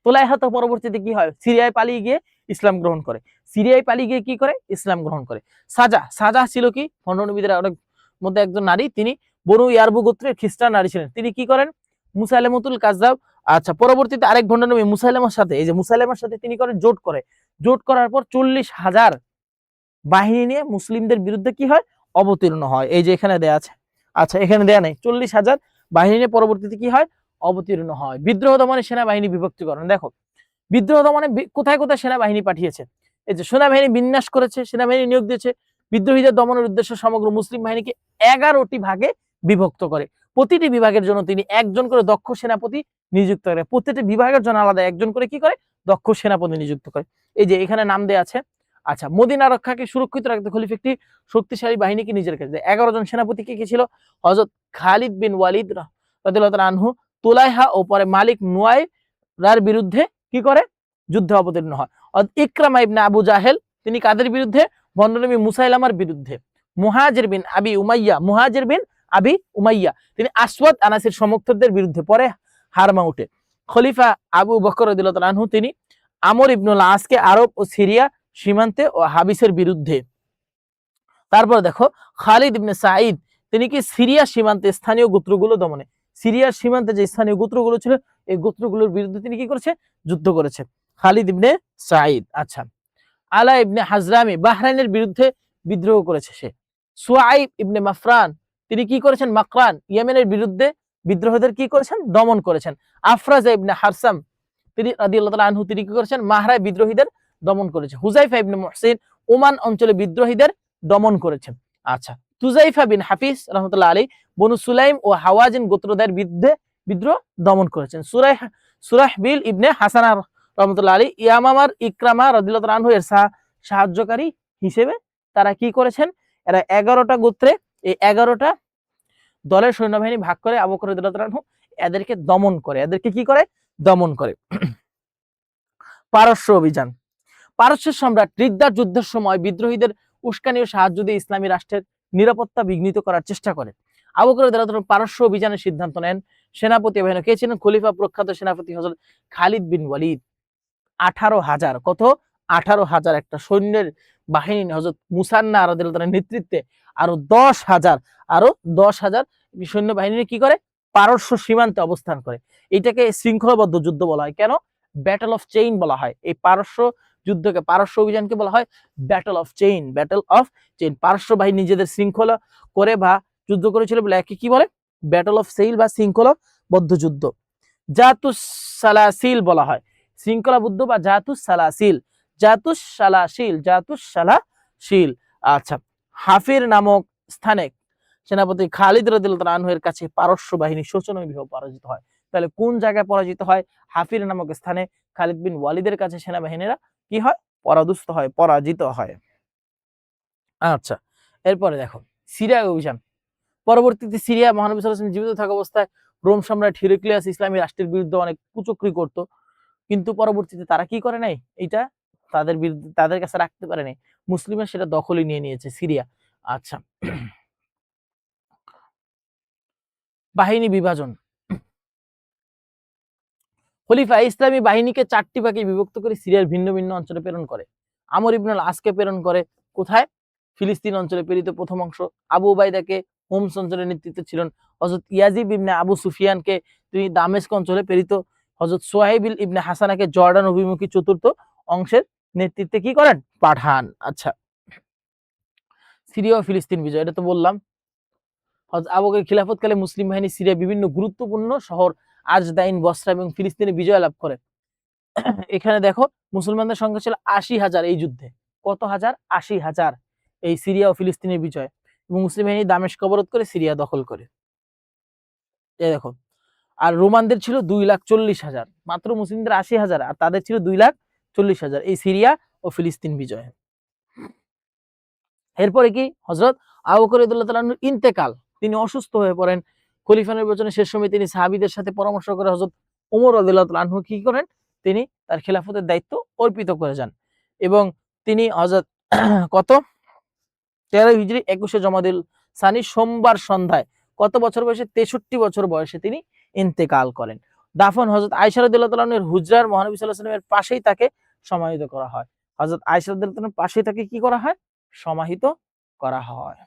তোলাইহা তো পরবর্তীতে কি হয়? সিরিয়ায় পালিয়ে গিয়ে ইসলাম গ্রহণ করে। কি করে? ইসলাম গ্রহণ করে। সাজা ছিল কি? ভণ্ড নবীদের অনেক মধ্যে একজন নারী, তিনি বনু ইয়ারবু গোত্রের খ্রিস্টান নারী ছিলেন। তিনি কি করেন? মুসাইলামাতুল কাযযাব, আচ্ছা, পরবর্তীতে আরেক ভণ্ড নবী মুসাইলামার সাথে তিনি করেন জোট করার পর 40,000 বাহিনী নিয়ে মুসলিমদের বিরুদ্ধে কি হয়? অবতীর্ণ হয়। এই যে এখানে দেয়া আছে, আচ্ছা এখানে দেয়া নেই, 40,000 বাহিনী নিয়ে পরবর্তীতে কি হয়? অবতীর্ণ হয়। বিদ্রোহ দমনে সেনাবাহিনী বিভক্তিকরণ, দেখো বিদ্রোহ দমনে কোথায় কোথায় সেনাবাহিনী পাঠিয়েছে? এই যে সেনাবাহিনী বিন্যাস করেছে, সেনাবাহিনী নিয়োগ দিয়েছে। বিদ্রোহীদের দমনের উদ্দেশ্যে সমগ্র মুসলিম বাহিনীকে 11টি ভাগে বিভক্ত করে। প্রতিটি বিভাগের জন্য তিনি একজন করে দক্ষ সেনাপতি নিযুক্ত করে। প্রতিটি বিভাগের জন্য আলাদা একজন করে কি করে? দক্ষ সেনাপতি নিযুক্ত করে। এই যে এখানে নাম দেয়া আছে। আচ্ছা, মদিনা রক্ষাকে সুরক্ষিত রাখতে খলিফা একটি শক্তিশালী বাহিনীকে নিজের কাছে দেয়। 11 জন সেনাপতি কে ছিল? হযরত খালিদ বিন ওয়ালিদ রাদিয়াল্লাহু তাআলা আনহু তুলাইহা ও পরে মালিক নুয়াইরার বিরুদ্ধে কি করে? যুদ্ধে অবতীর্ণ হয়। ইকরামা ইবনে আবু জাহেল, তিনি কাদের বিরুদ্ধে? ভণ্ড নবী মুসাইলামার বিরুদ্ধে। মুহাজির বিন আবি উমাইয়া, তিনি আসওয়াদ আনাসির সমর্থকদের বিরুদ্ধে পরে হারমা উঠে। খলিফা আবু বকর রাদিয়াল্লাহু তাআলা আনহু তিনি আমর ইবনুল আসকে আরব ও সিরিয়া সীমান্তে ও হাবিসের বিরুদ্ধে। তারপর দেখো খালিদ ইবনে সাঈদ তিনি কি সিরিয়া সীমান্তে স্থানীয় গোত্রগুলো দমনে, সিরিয়ার সীমান্তে যে স্থানীয় গোত্রগুলো ছিল এই গোত্রগুলোর বিরুদ্ধে তিনি কি করেছে, যুদ্ধ করেছে খালিদ ইবনে সাঈদ। আচ্ছা, আলা ইবনে হাজরামি বাহরাইনের বিরুদ্ধে বিদ্রোহ করেছে সে। সুয়াইব ইবনে মাফরান তিনি কি করেছেন, মাকরান ইয়েমেনের বিরুদ্ধে বিদ্রোহীদের কি করেছেন, দমন করেছেন। আফরাজা ইবনে হারসাম তিনি রাদিয়াল্লাহু তাআলা আনহু তিনি কি করেছেন, মাহরায় বিদ্রোহীদের দমন করেছে। হুজাইফা ইবনে মুহসিন ওমান অঞ্চলে বিদ্রোহীদের দমন করেছেন। আচ্ছা, তুজাইফা বিন হাফিজ রাহমাতুল্লাহ আলাইহি বনু সুলাইম ও হাওয়াজিন গোত্রদের বিরুদ্ধে বিদ্রোহ দমন করেছেন। সুরাহবিল ইবনে হাসান রাহমাতুল্লাহ আলাইহি ইয়ামামার ইকরামা রাদিয়াল্লাহু তাআলা আনহু এর সাহায্যকারী হিসেবে তারা কি করেছেন, এরা 11টা গোত্রে এই 11টা দলের সৈন্যবাহিনী ভাগ করে আবু বকর রাদিয়াল্লাহু তাআলা আনহু এদেরকে দমন করে, এদেরকে কি করে, দমন করে। পারস্য অভিযান। পারস্যের সম্রাট রিদ্দার যুদ্ধের সময় বিদ্রোহীদের উস্কানি ও সাহায্য দিয়ে ইসলামী রাষ্ট্রের নিরাপত্তা বিঘ্নিত করার চেষ্টা করে। আবু বকর রাদিয়াল্লাহু তাআলা পারস্য অভিযানের সিদ্ধান্ত নেন। সেনাপতি বাহিনী কে ছিলেন, খলিফা প্রখ্যাত সেনাপতি হযরত খালিদ বিন ওয়ালিদ। 18,000 কত, 18,000 একটা সৈন্যের বাহিনী হযরত মুসান্না রাদিয়াল্লাহু তাআলার নেতৃত্বে আরো 10,000 সৈন্য বাহিনী কি করে, পারস্য সীমান্তে অবস্থান করে। এটাকে শৃঙ্খলাবদ্ধ যুদ্ধ বলা হয়। কেন? ব্যাটল অফ চেইন বলা হয়। এই পারস্য যুদ্ধকে, পারস্য অভিযানকে বলা হয় battle of chain, battle of chain. পারস্য বাহিনী নিজেদের শৃঙ্খলা করে বা যুদ্ধ করেছিল বলে একে কি বলে, ব্যাটল অফ সেইল বা শৃঙ্খলাবদ্ধ যুদ্ধ। জাতুস সালাসিল বলা হয়, শৃঙ্খলাবদ্ধ বা জাতুস সালাসিল, জাতুস সালাসিল, জাতুস সালাসিল। আচ্ছা, হাফির নামক স্থানে সেনাপতি খালিদ রাদিয়াল্লাহু তাআলা আনহু এর কাছে পারস্য বাহিনী শোচনীয়ভাবে পরাজিত হয়। তাহলে কোন জায়গায় পরাজিত হয়, হাফির নামক স্থানে খালিদ বিন ওয়ালিদের কাছে সেনাবাহিনীরা কি হয়, পরাদুস্ত হয়, পরাজিত হয়। আচ্ছা, এরপরে দেখো সিরিয়া অভিযান। পরবর্তীতে সিরিয়া মহানবী সাল্লাল্লাহু আলাইহি ওয়াসাল্লাম জীবিত থাকা অবস্থায় রোম সম্রাট হিরাক্লিয়াস ইসলামী রাষ্ট্রের বিরুদ্ধে অনেক কুচক্রি করত, কিন্তু পরবর্তীতে তারা কি করে নাই, এটা তাদের বিরুদ্ধে তাদের কাছে রাখতে পারে নাই, মুসলিমরা সেটা দখলই নিয়ে নিয়েছে সিরিয়া। আচ্ছা, বাহিনী বিভাজন। খলিফা ইসলামী বাহিনীকে 4টি ভাগে বিভক্ত করে সিরিয়ার ভিন্ন ভিন্ন অঞ্চলে প্রেরণ করে। আমর ইবনুল আসকে প্রেরণ করে কোথায়, ফিলিস্তিন অঞ্চলে প্রেরিত প্রথম অংশ। আবু উবাইদাকে হোমস অঞ্চলের নেতৃত্বে ছিলেন। হযরত ইয়াজিদ ইবনে আবু সুফিয়ানকে তিনি দামেস্ক অঞ্চলে প্রেরিত। হযরত সোহাইবিল ইবনে হাসানাকে জর্ডান অভিমুখী চতুর্থ অংশের নেতৃত্বে কি করেন, পাঠান। আচ্ছা, সিরিয়া ও ফিলিস্তিন বিজয়, এটা তো বললাম। হযরত আবু বকরের খিলাফতকালে মুসলিম বাহিনী সিরিয়া বিভিন্ন গুরুত্বপূর্ণ শহর আজদাইন, বসরা এবং ফিলিস্তিনে বিজয় লাভ করে। এখানে দেখো মুসলমানদের সংখ্যা ছিল 80,000 এই যুদ্ধে। কত হাজার, 80,000 এই সিরিয়া ও ফিলিস্তিনের বিজয়। এবং মুসলিম বাহিনী দামেস্ক অবরোধ করে সিরিয়া দখল করে। এই দেখো, আর রোমানদের ছিল 2,40,000, মাত্র মুসলিমদের 80,000 আর তাদের ছিল 2,40,000 এই সিরিয়া ও ফিলিস্তিন বিজয়। এরপরে কি, হযরত আবু বকর রাদিয়াল্লাহু তাআলা আনহুর ইন্তেকাল, তিনি অসুস্থ হয়ে পড়েন। খলিফা নির্বাচনের শেষ সময় তিনি সাহাবীদের সাথে পরামর্শ করে হযরত ওমর রাদিয়াল্লাহু তাআলা আনহু কি করেন, তিনি তার খিলাফতের দায়িত্ব অর্পিত করে যান। এবং তিনি হযরত কত 13 হিজরি 21 জমাদিল সানি সোমবার সন্ধ্যায় কত বছর বয়সে, 63 বছর বয়সে তিনি ইন্তেকাল করেন। দাফন হযরত আয়েশা রাদিয়াল্লাহু তাআলা আনহার হুজরার মহানবী সাল্লাল্লাহু আলাইহি ওয়াসাল্লামের পাশেই তাকে সমাহিত করা হয়। হযরত আয়েশা রাদিয়াল্লাহু তাআলার পাশেই তাকে কি করা হয়, সমাহিত করা হয়।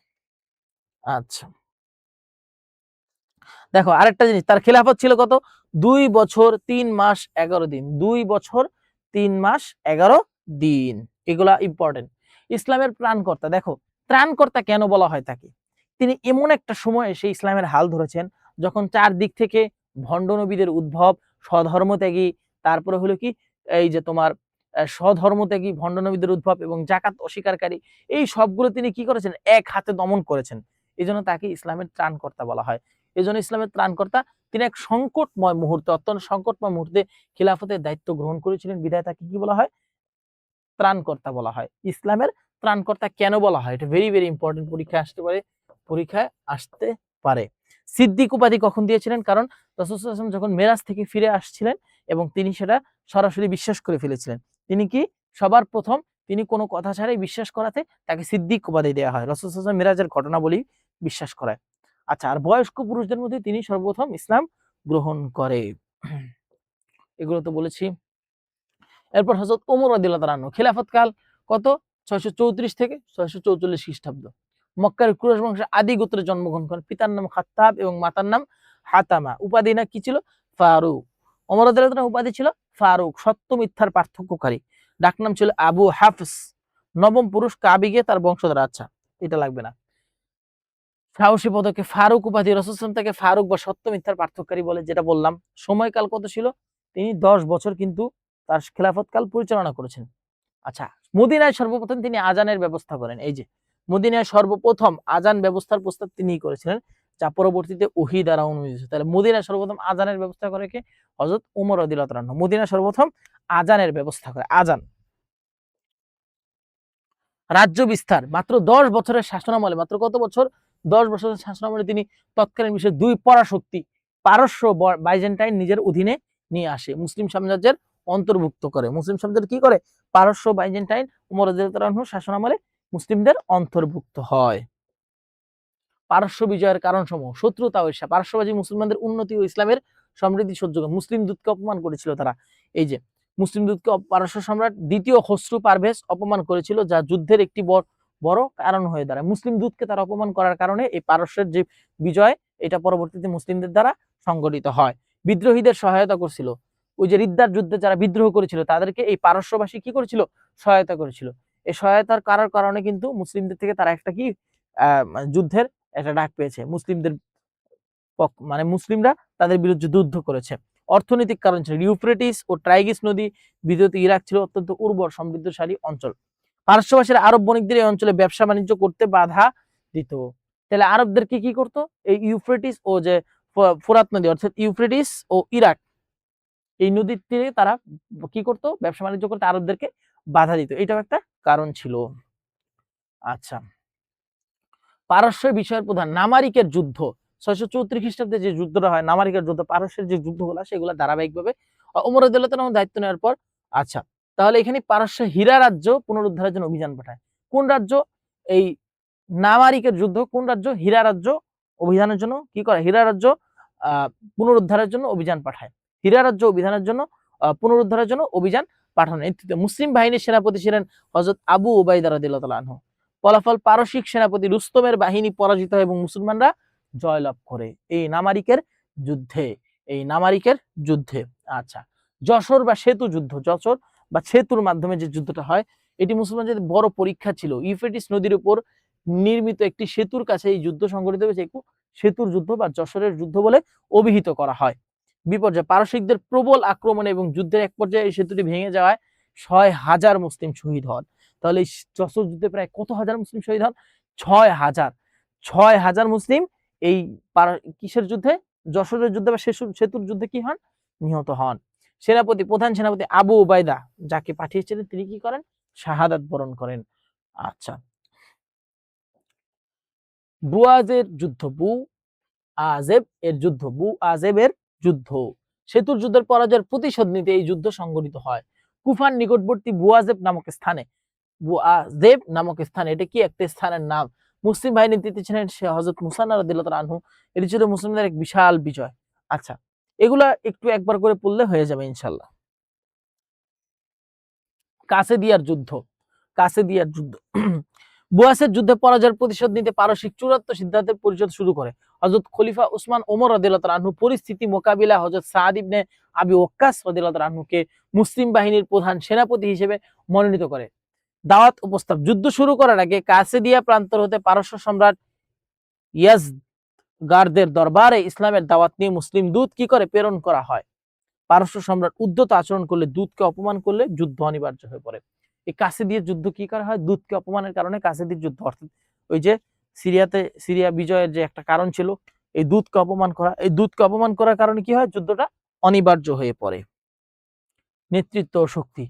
আচ্ছা, দেখো আরেকটা জিনিস, তার খিলাফত ছিল কত, 2 বছর 3 মাস 11 দিন, 2 বছর 3 মাস 11 দিন। এগুলা ইম্পর্টেন্ট। ইসলামের ত্রাণকর্তা, দেখো ত্রাণকর্তা কেন বলা হয় তাকে, তিনি এমন একটা সময়ে সেই ইসলামের হাল ধরেছেন যখন চারদিক থেকে ভণ্ড নবীদের উদ্ভব, স্বধর্মত্যাগী, তারপরে হলো কি এই যে তোমার স্বধর্মত্যাগী ভণ্ড নবীদের উদ্ভব এবং জাকাত অস্বীকারী, এই সবগুলো তিনি কি করেছেন, এক হাতে দমন করেছেন। এই জন্য তাকে ইসলামের ত্রাণকর্তা বলা হয়। এই জন্য ইসলামের ত্রাণকর্তা, তিনি এক সংকটময় মুহূর্তে, অত্যন্ত সংকটময় মুহূর্তে খিলাফতের দায়িত্ব গ্রহণ করেছিলেন, বিধায় তাকে কি বলা হয়, ত্রাণকর্তা বলা হয়। ইসলামের ত্রাণকর্তা কেন বলা হয়, এটা ভেরি ভেরি ইম্পর্টেন্ট, পরীক্ষায় আসতে পারে। সিদ্দিক উপাধি কখন দিয়েছিলেন, কারণ রাসূল সাল্লাল্লাহু আলাইহি ওয়াসাল্লাম যখন মেরাজ থেকে ফিরে আসছিলেন এবং তিনি সেটা সরাসরি বিশ্বাস করে ফেলেছিলেন, তিনি কি সবার প্রথম তিনি কোনো কথা ছাড়াই বিশ্বাস করাতে তাকে সিদ্দিক উপাধি দেওয়া হয়। রাসূল সাল্লাল্লাহু আলাইহি ওয়াসাল্লাম মেরাজের ঘটনা বলি বিশ্বাস করায়। আচ্ছা, আর বয়স্ক পুরুষদের মধ্যে তিনি সর্বপ্রথম ইসলাম গ্রহণ করে। এগুলো তো বলেছি। এরপর হযরত ওমর রাদিয়াল্লাহু তাআলা আনহু খিলাফত কাল কত 634 থেকে 644 খ্রিস্টাব্দ। মক্কার কুরাইশ বংশের আদি গোত্রে জন্মগ্রহণ করেন। পিতার নাম খাত্তাব এবং মাতার নাম হাতামা। উপাধি না কি ছিল? ফারুক। ওমর রাদিয়াল্লাহু তাআলার উপাধি ছিল ফারুক, সত্য মিথ্যার পার্থক্যকারী। ডাকনাম ছিল আবু হাফস। নবম পুরুষ কাবিগে তার বংশধর। আচ্ছা, এটা লাগবে না। সাহসী পদকে ফারুক উপাধি, রাসূল সাল্লাল্লাহু আলাইহি ওয়াসাল্লাম তাকে ফারুক বা সত্য মিথ্যার পার্থক্যকারী বলে, যেটা বললাম। সময়কাল কত ছিল? তিনি 10 বছর কিন্তু তার খিলাফত কাল পরিচালনা করেছেন। আচ্ছা, মদিনায় সর্বপ্রথম তিনি আজানের ব্যবস্থা করেন। এই যে মদিনায় সর্বপ্রথম আজান ব্যবস্থার প্রস্তাব তিনিই করেছিলেন, যা পরবর্তীতে ওহী দ্বারা অনুমোদিত। তাহলে মদিনায় সর্বপ্রথম আজানের ব্যবস্থা করে কে? হযরত ওমর রাদিয়াল্লাহু তাআলা আনহু। মদিনায় সর্বপ্রথম আজানের ব্যবস্থা করে। আজান। রাজ্য বিস্তার মাত্র 10 বছরের শাসনামলে, মাত্র কত বছর? 10 বছরের শাসনামলে তিনি তৎকালীন বিশ্বের 2 পরাশক্তি পারস্য বাইজেন্টাইন নিজের অধীনে নিয়ে আসে, মুসলিম সাম্রাজ্যের অন্তর্ভুক্ত করে। মুসলিম সাম্রাজ্যের কি করে? পারস্য বাইজেন্টাইন ওমর রাদিয়াল্লাহু আনহু শাসনামলে মুসলিমদের অন্তর্ভুক্ত হয়। পারস্য বিজয়ের কারণসমূহ। শত্রুতা ও ঈর্ষা। পারস্যবাদী মুসলমানদের উন্নতি ও ইসলামের সমৃদ্ধি সহ্য করে। মুসলিম দূতকে অপমান করেছিল তারা। এই যে মুসলিম দূতকে পারস্য সম্রাট দ্বিতীয় খসরু পারভেজ অপমান করেছিল, যা যুদ্ধের একটি বড় কারণ হয়ে দাঁড়ায়। মুসলিম দূতকে তারা অপমান করার কারণে এই পারস্যের যে বিজয়, এটা পরবর্তীতে মুসলিমদের দ্বারা সংগঠিত হয়। বিদ্রোহীদের সহায়তা করছিল। ওই যে রিদ্দার যুদ্ধে যারা বিদ্রোহ করেছিল তাদেরকে এই পারস্যবাসী কি করেছিল? সহায়তা করেছিল। এই সহায়তার কারণে কিন্তু মুসলিমদের থেকে তারা একটা কি যুদ্ধের একটা ডাক পেয়েছে। মুসলিমদের মানে মুসলিমরা তাদের বিরুদ্ধে যুদ্ধ করেছে। অর্থনৈতিক কারণ ছিল। ইউফ্রেটিস ও টাইগ্রিস নদী বিধৌত ইরাক ছিল অত্যন্ত উর্বর সমৃদ্ধশালী অঞ্চল। পারস্যবাসীরা আরব বণিকদের এই অঞ্চলে ব্যবসা বাণিজ্য করতে বাধা দিত। তাহলে আরবদেরকে কি করতো? এই ইউফ্রেটিস ও যে ফোরাত নদী, অর্থাৎ ইউফ্রেটিস ও ইরাক, এই নদীর তীরে তারা কি করতো? ব্যবসা বাণিজ্য করতে আরবদেরকে বাধা দিত। এটাও একটা কারণ ছিল। আচ্ছা, পারস্যের বিষয়ের প্রধান নামারিকের যুদ্ধ। 634 খ্রিস্টাব্দে যে যুদ্ধটা হয়, নামারিকের যুদ্ধ, পারস্যের যে যুদ্ধগুলো, সেগুলো ধারাবাহিকভাবে ওমর রাদিয়াল্লাহু তাআলা দায়িত্ব নেওয়ার পর। আচ্ছা, তাহলে এখানে পারস্য হীরা রাজ্য পুনরুদ্ধারের জন্য অভিযান পাঠায়। কোন রাজ্য? এই নামারিকের যুদ্ধ। কোন রাজ্য? হীরা রাজ্য অভিযানের জন্য কি করে? হীরা রাজ্য পুনরুদ্ধারের জন্য অভিযান পাঠায়। হীরা রাজ্য অভিযানের জন্য পুনরুদ্ধারের জন্য অভিযান পাঠানো। নেতৃত্বে মুসলিম বাহিনীর সেনাপতি ছিলেন হযরত আবু উবাইদা রাদিয়াল্লাহু তাআলা আনহু। ফলাফল পারসিক সেনাপতি রুস্তমের বাহিনী পরাজিত হয় এবং মুসলমানরা জয়লাভ করে এই নামারিকের যুদ্ধে। এই নামারিকের যুদ্ধে। আচ্ছা, যশোর বা সেতু যুদ্ধ। যশোর বা সেতুর মাধ্যমে যে যুদ্ধটা হয়, এটি মুসলমানদের বড় পরীক্ষা ছিল। ইউফ্রেটিস নদীর উপর নির্মিত একটি সেতুর কাছে এই যুদ্ধ সংঘটিত হয়েছে। সেতুর যুদ্ধ বা যশোরের যুদ্ধ বলে অভিহিত করা হয়। বিপর্যয় পারসিকদের প্রবল আক্রমণে এবং যুদ্ধের এক পর্যায়ে এই সেতুটি ভেঙে যাওয়ায় ৬,০০০ মুসলিম শহীদ হন। তাহলে এই যশোর যুদ্ধে প্রায় কত হাজার মুসলিম শহীদ হন? ৬,০০০। ৬,০০০ মুসলিম এই কিসের যুদ্ধে? যশোরের যুদ্ধে বা সেতুর যুদ্ধে কি হন? নিহত হন। প্রধান সেনাপতি আবু উবাইদা, যাকে পাঠিয়েছিলেন, তিনি কি করেন? শাহাদাত বরণ করেন। আচ্ছা, বুয়াজের যুদ্ধ। বুআজেবের যুদ্ধ। সেতুর যুদ্ধের পরাজয়ের প্রতিশোধ নিতে এই যুদ্ধ সংঘটিত হয় কুফার নিকটবর্তী বুআজেব নামক স্থানে। বুআজেব নামক স্থানে, এটা কি একটা স্থানের নাম। মুসলিম বাহিনীর নেতৃত্বে ছিলেন সে হযরত মুসান্না রাদিয়াল্লাহু তাআলা আনহু। এটি ছিল মুসলিমদের এক বিশাল বিজয়। আচ্ছা, এগুলা একটু একবার করে পড়লে হয়ে যাবে ইনশাআল্লাহ। কাসেদিয়ার যুদ্ধ। কাসেদিয়ার যুদ্ধ। বুয়াসের যুদ্ধে পরাজয়ের প্রতিশোধ নিতে পারসিক চূড়ান্ত সিদ্ধান্তের পরিশোধ শুরু করে হযরত খলিফা উসমান ওমর রাদিয়াল্লাহু তাআলা আনহু। পরিস্থিতি মোকাবিলায় হযরত সাদ ইবনে আবি ওয়াক্কাস রাদিয়াল্লাহু তাআলা আনহুকে মুসলিম বাহিনীর প্রধান সেনাপতি হিসেবে মনোনীত করে। দাওয়াত ও প্রস্তাব। যুদ্ধ শুরু করার আগে কাসেদিয়া প্রান্তর হতে পারস্য সম্রাট ইয়াজগারদের দরবারে ইসলামের দাওয়াত নিয়ে মুসলিম দূত কি করে? প্রেরণ করা হয়। পারস্য সম্রাট উদ্ধত আচরণ করলে, দূতকে অপমান করলে যুদ্ধ অনিবার্য হয়ে পড়ে। এই কাসেদিয়ার যুদ্ধ কি করা হয়? দূতকে অপমানের কারণে কাসেদির যুদ্ধ। অর্থাৎ ওই যে সিরিয়া বিজয়ের যে একটা কারণ ছিল, এই দূতকে অপমান করা। এই দূতকে অপমান করার কারণে কি হয়? যুদ্ধটা অনিবার্য হয়ে পড়ে। নেতৃত্ব ও শক্তি।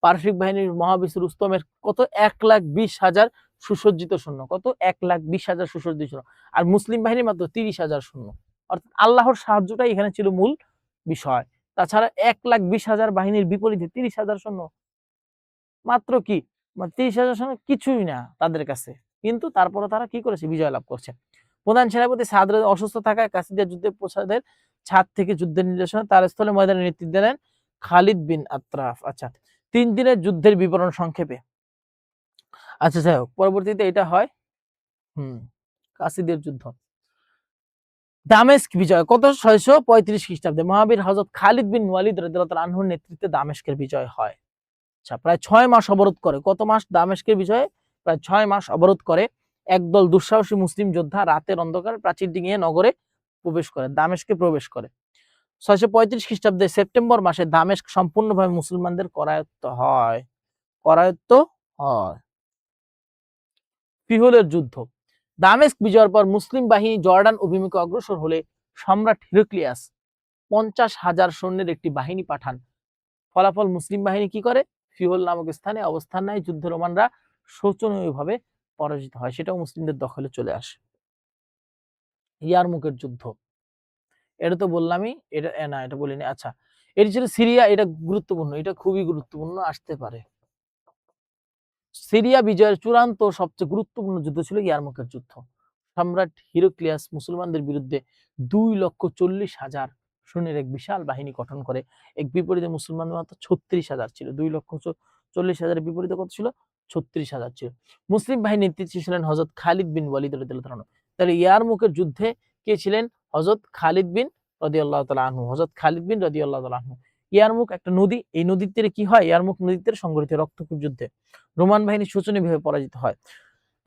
পারসিক বাহিনীর মহাবিশ রুস্তমের কত 1,20,000 সুসজ্জিত সৈন্য। কত? 1,20,000 সুসজ্জিত সৈন্য। আর মুসলিম বাহিনীর মাত্র 30,000 সৈন্য। অর্থাৎ আল্লাহর সাহায্যটাই এখানে ছিল মূল বিষয়। তাছাড়া 1,20,000 বাহিনীর বিপরীতে 30,000 সৈন্য, মাত্র কি 30,000 সৈন্য কিছুই না তাদের কাছে। কিন্তু তারপরে তারা কি করেছে? বিজয় লাভ করছে। প্রধান সেনাপতি সাদ অসুস্থ থাকায় কাসিদিয়া যুদ্ধে প্রসাদের ছাদ থেকে যুদ্ধের নির্দেশনা তার স্থলে ময়দানে নেতৃত্ব দেন খালিদ বিন আত্রাফ। আচ্ছা, 3 দিনের যুদ্ধের বিবরণ সংক্ষেপে। আচ্ছা যাই হোক, পরবর্তীতে এটা হয় কাসিদিয়ার যুদ্ধ। দামেস্ক বিজয় কত 635 খ্রিস্টাব্দে মহাবীর হযরত খালিদ বিন ওয়ালিদ রাদিয়াল্লাহু তাআলা আনহুর নেতৃত্বে দামেস্কের বিজয় হয়। আচ্ছা, প্রায় 6 মাস অবরোধ করে। কত মাস দামেস্কের বিজয়ে? প্রায় 6 মাস অবরোধ করে। একদল দুঃসাহসী মুসলিম যোদ্ধা রাতের অন্ধকারে প্রাচীর ডিঙিয়ে নগরে প্রবেশ করে, দামেস্কে প্রবেশ করে। 635 খ্রিস্টাব্দে সেপ্টেম্বর মাসে দামেস্ক সম্পূর্ণভাবে মুসলমানদের করায়ত্ত হয়। ফিহলের যুদ্ধ। দামেস্ক বিজয়ের পর মুসলিম বাহিনী জর্ডান অভিমুখে অগ্রসর হলে সম্রাট হিরাক্লিয়াস 50,000 সৈন্যের একটি বাহিনী পাঠান। ফলাফল মুসলিম বাহিনী কি করে? ফিহল নামক স্থানে অবস্থান নেয়। যুদ্ধে রোমানরা শোচনীয়ভাবে পরাজিত হয়, সেটাও মুসলিমদের দখলে চলে আসে। ইয়ারমুকের যুদ্ধ, এটা তো বললামই, এটা না এটা বলিনি। আচ্ছা, এটি ছিল সিরিয়া, এটা গুরুত্বপূর্ণ, এটা খুবই গুরুত্বপূর্ণ, আসতে পারে। সিরিয়া বিজয়ের চূড়ান্ত সবচেয়ে গুরুত্বপূর্ণ যুদ্ধ ছিল ইয়ারমুকের যুদ্ধ। সম্রাট হিরাক্লিয়াস মুসলমানদের বিরুদ্ধে 2,40,000 সৈন্যের এক বিশাল বাহিনী গঠন করে। এক বিপরীতে মুসলমানদের মাত্র 36,000 ছিল। 2,40,000 বিপরীতে কত ছিল? 36,000 ছিল। মুসলিম বাহিনীর নেতৃত্বে ছিলেন হযরত খালিদ বিন ওয়ালিদ রাদিয়াল্লাহু তাআলা। তাহলে ইয়ারমুকের যুদ্ধে কে ছিলেন? হযরত খালিদ বিন রাদিয়াল্লাহু তাআলা আনহু। হযরত খালিদ বিন রাদিয়াল্লাহু তাআলা আনহু। ইয়ারমুক একটা নদী, এই নদীর তীরে কি হয়? ইয়ারমুক নদীর তীরে সংঘটিত রক্তক্ষয়ী যুদ্ধে রোমান বাহিনী শোচনীয়ভাবে পরাজিত হয়।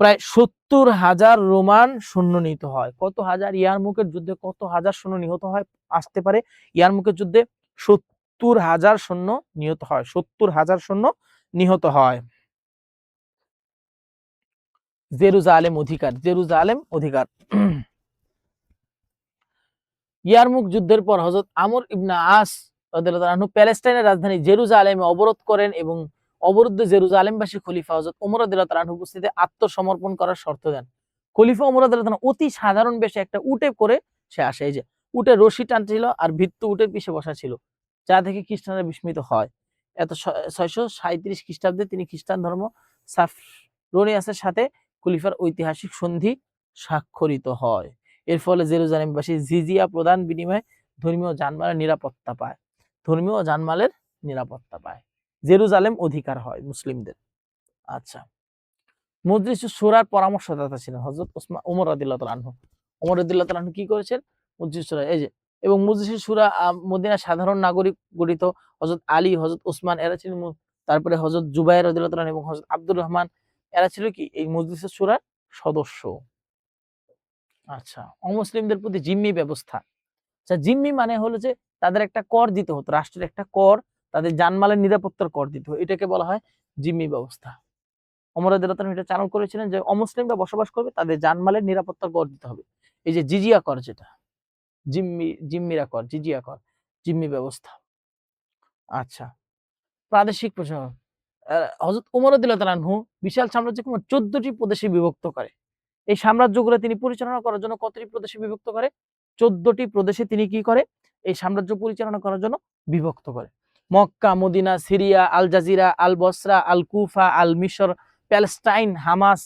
প্রায় 70,000 রোমান সৈন্য নিহত হয়। কত হাজার? ইয়ারমুকের যুদ্ধে কত হাজার সৈন্য নিহত হয়? আসতে পারে। ইয়ারমুকের যুদ্ধে 70,000 সৈন্য নিহত হয়। 70,000 সৈন্য নিহত হয়। জেরুজালেম অধিকার। জেরুজালেম অধিকার। ইয়ারমুক যুদ্ধের পর হযরত আমর ইবনে আস রাদিয়াল্লাহু আনহু প্যালেস্টাইনের রাজধানী জেরুজালেমে অবরোধ করেন এবং অবরুদ্ধ জেরুজালেমবাসী খলিফা হযরত ওমর রাদিয়াল্লাহু আনহু উপস্থিতিতে আত্মসমর্পণ করার শর্ত দেন। খলিফা ওমর রাদিয়াল্লাহু আনহু অতি সাধারণ বেশে একটা উটে করে সে আসে। এই যে উটে রশি টানছিল আর ভিত্তু উটের পিছে বসা ছিল, যা দেখে খ্রিস্টানরা বিস্মিত হয়। এত 637 খ্রিস্টাব্দে তিনি খ্রিস্টান ধর্ম সাফরোনিয়াসের সাথে খলিফার ঐতিহাসিক সন্ধি স্বাক্ষরিত হয়। এর ফলে জেরুজালেমবাসী জিজিয়া প্রদান বিনিময়ে ধর্মীয় জানমালের নিরাপত্তা পায়। ধর্মীয় জানমালের নিরাপত্তা পায়। জেরুজালেম অধিকার হয় মুসলিমদের। আচ্ছা, মজলিসুস শুরার পরামর্শদাতা ছিলেন হযরত ওমর রাদিয়াল্লাহু তাআলা আনহু। ওমর রাদিয়াল্লাহু তাআলা আনহু কি করেছেন? মজলিসুস শুরা, এই যে, এবং মজলিসুস শুরা মদিনার সাধারণ নাগরিক গঠিত। হযরত আলী, হযরত ওসমান এরা ছিলেন, তারপরে হযরত জুবাইর রাদিয়াল্লাহু তাআলা এবং হযরত আব্দুর রহমান এরা ছিল কি এই মজলিসুস শুরার সদস্য। আচ্ছা, অমুসলিমদের প্রতি জিম্মি ব্যবস্থা। আচ্ছা, জিম্মি মানে হলো যে তাদের একটা কর দিতে হতো, রাষ্ট্রের একটা কর, তাদের জানমালের নিরাপত্তার কর দিতে হয়, এটাকে বলা হয় জিম্মি ব্যবস্থা। ওমর রাদিয়াল্লাহু তাআলা এটা চালু করেছিলেন যে অমুসলিমরা বসবাস করবে, তাদের জানমালের নিরাপত্তার কর দিতে হবে। এই যে জিজিয়া কর, যেটা জিম্মিরা কর, জিজিয়া কর, জিম্মি ব্যবস্থা। আচ্ছা, প্রাদেশিক প্রশাসন। হযরত ওমর রাদিয়াল্লাহু তাআলা আনহু বিশাল সাম্রাজ্যকে 14টি প্রদেশে বিভক্ত করে। এই সাম্রাজ্যগুলো তিনি পরিচালনা করার জন্য কতটি প্রদেশে বিভক্ত করে? 14টি প্রদেশে তিনি কি করে? এই সাম্রাজ্য পরিচালনা করার জন্য বিভক্ত করে। Mecca, Medina, Syria, Al Jazeera, Al Basra, Al Kufa, আল মিশর, প্যালেস্টাইন, হামাস,